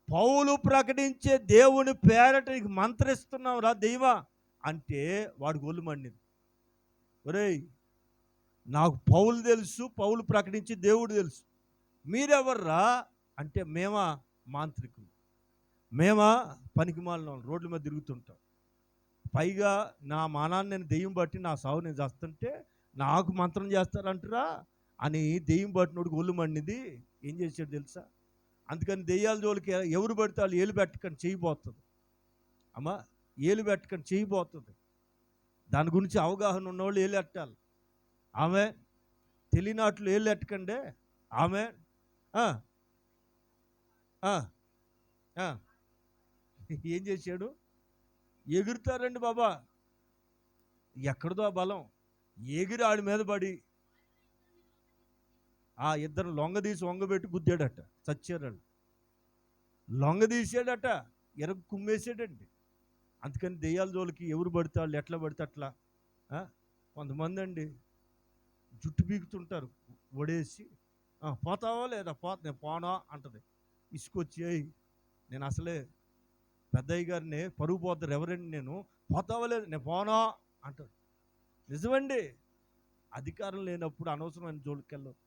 పౌలు ప్రకటించే దేవుని పేరట నీకు మంత్రిస్తున్నాం రా దెయ్యమా అంటే వాడికి ఒళ్ళు మండింది. ఒరేయ్, నాకు పౌలు తెలుసు, పౌలు ప్రకటించి దేవుడు తెలుసు, మీరెవర్రా అంటే మేమా మాంత్రికులు, మేమా పనికిమాలిన వాళ్ళు, రోడ్ల మీద తిరుగుతుంటాం. పైగా నా మానాన్ని నేను దెయ్యం బట్టి నా సావు నేను చేస్తుంటే నాకు మంత్రం చేస్తారంటారా అని దెయ్యం పట్టినోడికి ఒళ్ళు మండింది. ఏం చేశాడు తెలుసా? అందుకని దెయ్యాల జోలికి ఎవరు పడితే వాళ్ళు ఏలు పెట్టకండి చేయబోతుంది. అమ్మా, ఏలు పెట్టకండి చేయబోతుంది. దాని గురించి అవగాహన ఉన్నవాళ్ళు ఏలు ఎట్టాలి. ఆమె తెలియనాట్లు ఏళ్ళు ఎట్టకండే. ఆమె ఏం చేశాడు? ఎగురుతారండి బాబా. ఎక్కడదో ఆ బలం, ఎగిరి ఆడి మీద పడి ఆ ఇద్దరు లొంగదీసి వంగబెట్టి గుద్దాడట. చచ్చారు. లొంగదీసాడట, ఎరగ కుమ్మేసాడండి. అందుకని దెయ్యాల జోలికి ఎవరు పడితే వాళ్ళు ఎట్లా పడితే అట్లా. కొంతమంది అండి జుట్టు పీకుతుంటారు ఒడేసి, పోతావా లేదా? నేను పోనా అంటది. ఇసుకొచ్చి, నేను అసలే పెద్దయ్య గారిని పరుగు పోతారు ఎవరండి, నేను పోతావా లేదు? నేను పోనా అంటారు. నిజమండి. అధికారం లేనప్పుడు అనవసరమైన జోలికెళ్ళరు.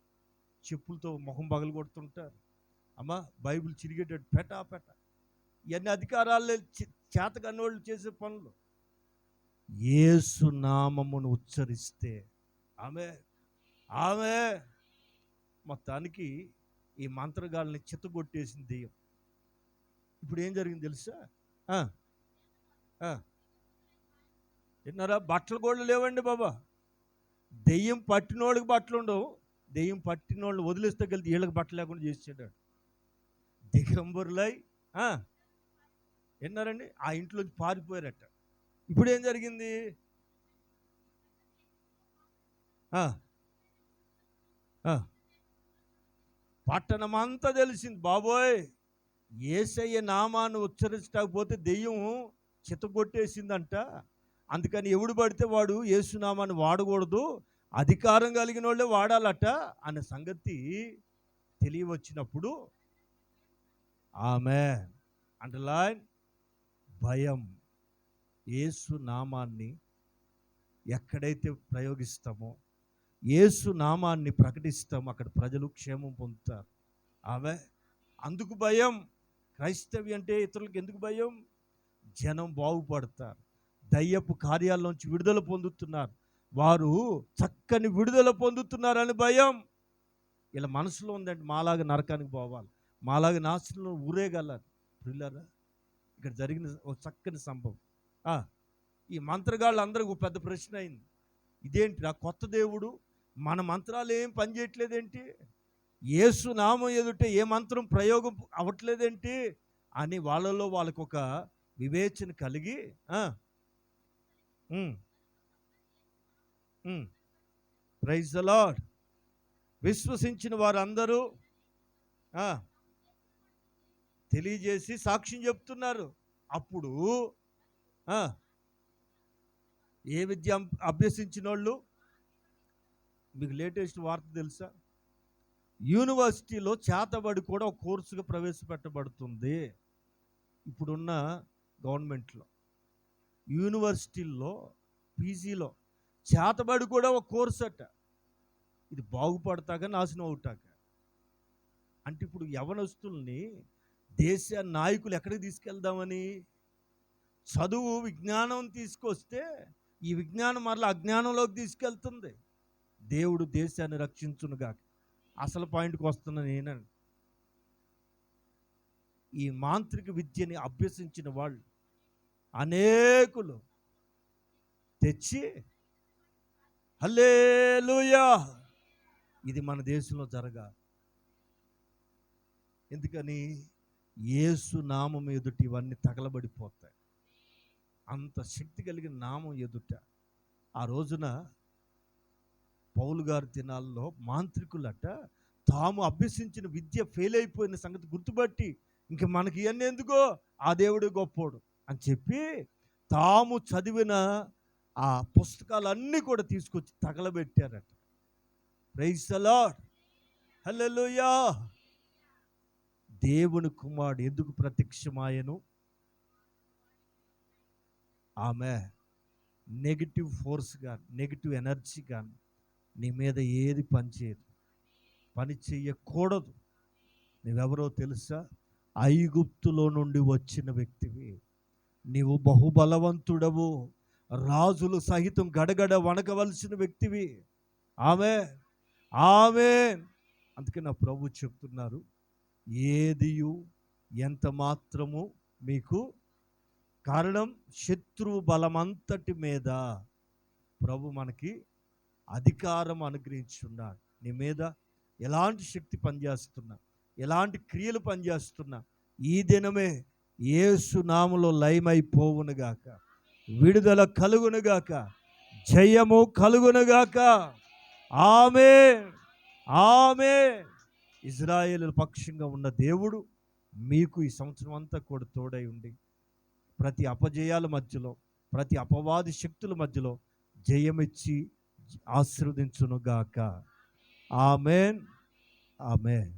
చెప్పులతో మొహం పగలు కొడుతుంటారు. అమ్మ, బైబిల్ చిరిగేటట్టు పెట ఇవన్నీ అధికారాలు చేతకన్నోళ్ళు చేసే పనులు. యేసు నామమును ఉచ్చరిస్తే. ఆమె ఆమె మొత్తానికి ఈ మంత్రగాళ్ళని చిత్తగొట్టేసింది దెయ్యం. ఇప్పుడు ఏం జరిగింది తెలుసా? ఆ, ఆ, విన్నారా? బట్టలు కూడా లేవండి బాబా. దెయ్యం పట్టినోళ్ళకి బట్టలు ఉండవు. దెయ్యం పట్టినోళ్ళు వదిలేస్తే కలిసి వీళ్ళకి బట్టలు లేకుండా చేసాడు. దిగంబరులై విన్నారండి, ఆ ఇంట్లోంచి పారిపోయారట. ఇప్పుడు ఏం జరిగింది? పట్టణమంతా తెలిసింది, బాబోయ్ యేసయ్య నామాన్ని ఉచ్చరించకపోతే దెయ్యం చిత్తగొట్టేసిందంట. అందుకని ఎవడు పడితే వాడు యేసునామాన్ని వాడకూడదు, అధికారం కలిగిన వాళ్ళే వాడాలట అనే సంగతి తెలియవచ్చినప్పుడు ఆమె అండర్లైన్ భయం. యేసు నామాన్ని ఎక్కడైతే ప్రయోగిస్తామో, యేసు నామాన్ని ప్రకటిస్తామో అక్కడ ప్రజలు క్షేమం పొందుతారు. ఆమె అందుకు భయం. క్రైస్తవ్యం అంటే ఇతరులకు ఎందుకు భయం? జనం బాగుపడతారు, దయ్యపు కార్యాల్లోంచి విడుదల పొందుతున్నారు, వారు చక్కని విడుదల పొందుతున్నారని భయం ఇలా మనసులో ఉందండి. మాలాగా నరకానికి పోవాలి, మాలాగా నాశనంలో ఊరేగలరు. పిల్లరా, ఇక్కడ జరిగిన ఒక చక్కని సంభవం. ఈ మంత్రగాళ్ళు అందరికి పెద్ద ప్రశ్న అయింది. ఇదేంటి ఆ కొత్త దేవుడు, మన మంత్రాలు ఏం పనిచేయట్లేదేంటి, యేసు నామం ఎదుట ఏ మంత్రం ప్రయోగం అవ్వట్లేదేంటి అని వాళ్ళలో వాళ్ళకు ఒక వివేచన కలిగి ప్రైజ్ ద లార్డ్ విశ్వసించిన వారందరూ తెలియజేసి సాక్ష్యం చెప్తున్నారు. అప్పుడు ఏ విద్య అభ్యసించిన వాళ్ళు, మీకు లేటెస్ట్ వార్త తెలుసా? యూనివర్సిటీలో చేతబడి కూడా ఒక కోర్సుగా ప్రవేశపెట్టబడుతుంది. ఇప్పుడున్న గవర్నమెంట్లో యూనివర్సిటీల్లో పీజీలో చేతబడి కూడా ఒక కోర్సు అట. ఇది బాగుపడతాక నాశనం అవుతాక. అంటే ఇప్పుడు యవనస్తుల్ని దేశ నాయకులు ఎక్కడికి తీసుకెళ్దామని, చదువు విజ్ఞానం తీసుకొస్తే ఈ విజ్ఞానం మరలా అజ్ఞానంలోకి తీసుకెళ్తుంది. దేవుడు దేశాన్ని రక్షించునుగాక. అసలు పాయింట్కి వస్తున్నా నేనండి. ఈ మాంత్రిక విద్యని అభ్యసించిన వాళ్ళు అనేకులు తెచ్చి హల్లెలూయా, ఇది మన దేశంలో జరగాలి. ఎందుకని? యేసు నామం ఎదుట ఇవన్నీ తగలబడిపోతాయి. అంత శక్తి కలిగిన నామం ఎదుట. ఆ రోజున పౌలు గారి దినాల్లో మాంత్రికులట తాము అభ్యసించిన విద్య ఫెయిల్ అయిపోయిన సంగతి గుర్తుపట్టి, ఇంక మనకి ఇవన్నీ ఎందుకో, ఆ దేవుడే గొప్పోడు అని చెప్పి తాము చదివిన ఆ పుస్తకాలన్నీ కూడా తీసుకొచ్చి తగలబెట్టారట. ప్రైజ్ ద లార్డ్, హల్లెలూయా. దేవుని కుమారుడు ఎందుకు ప్రత్యక్షమాయను? ఆమె నెగిటివ్ ఫోర్స్ కానీ నెగిటివ్ ఎనర్జీ కానీ నీ మీద ఏది పనిచేయదు, పని చెయ్యకూడదు. నువ్వెవరో తెలుసా? ఐగుప్తులో నుండి వచ్చిన వ్యక్తివి. నీవు బహుబలవంతుడవు, రాజులు సహితం గడగడ వణకవలసిన వ్యక్తివి. ఆమె ఆమె అందుకే నా ప్రభు చెప్తున్నారు, ఏదియు ఎంత మాత్రము మీకు కారణం, శత్రువు బలమంతటి మీద ప్రభు మనకి అధికారం అనుగ్రహించున్నాడు. నీ మీద ఎలాంటి శక్తి పనిచేస్తున్నా, ఎలాంటి క్రియలు పనిచేస్తున్నా ఈ దినమే యేసు నామములో లయమైపోవునుగాక, విడుదల కలుగునుగాక, జయము కలుగునుగాక. ఆమేన్, ఆమేన్. ఇజ్రాయేలు పక్షంగా ఉన్న దేవుడు మీకు ఈ సంవత్సరం అంతా కూడా తోడై ఉండి ప్రతి అపజయాల మధ్యలో, ప్రతి అపవాది శక్తుల మధ్యలో జయమిచ్చి ఆశీర్వదించునుగాక. ఆమేన్, ఆమేన్.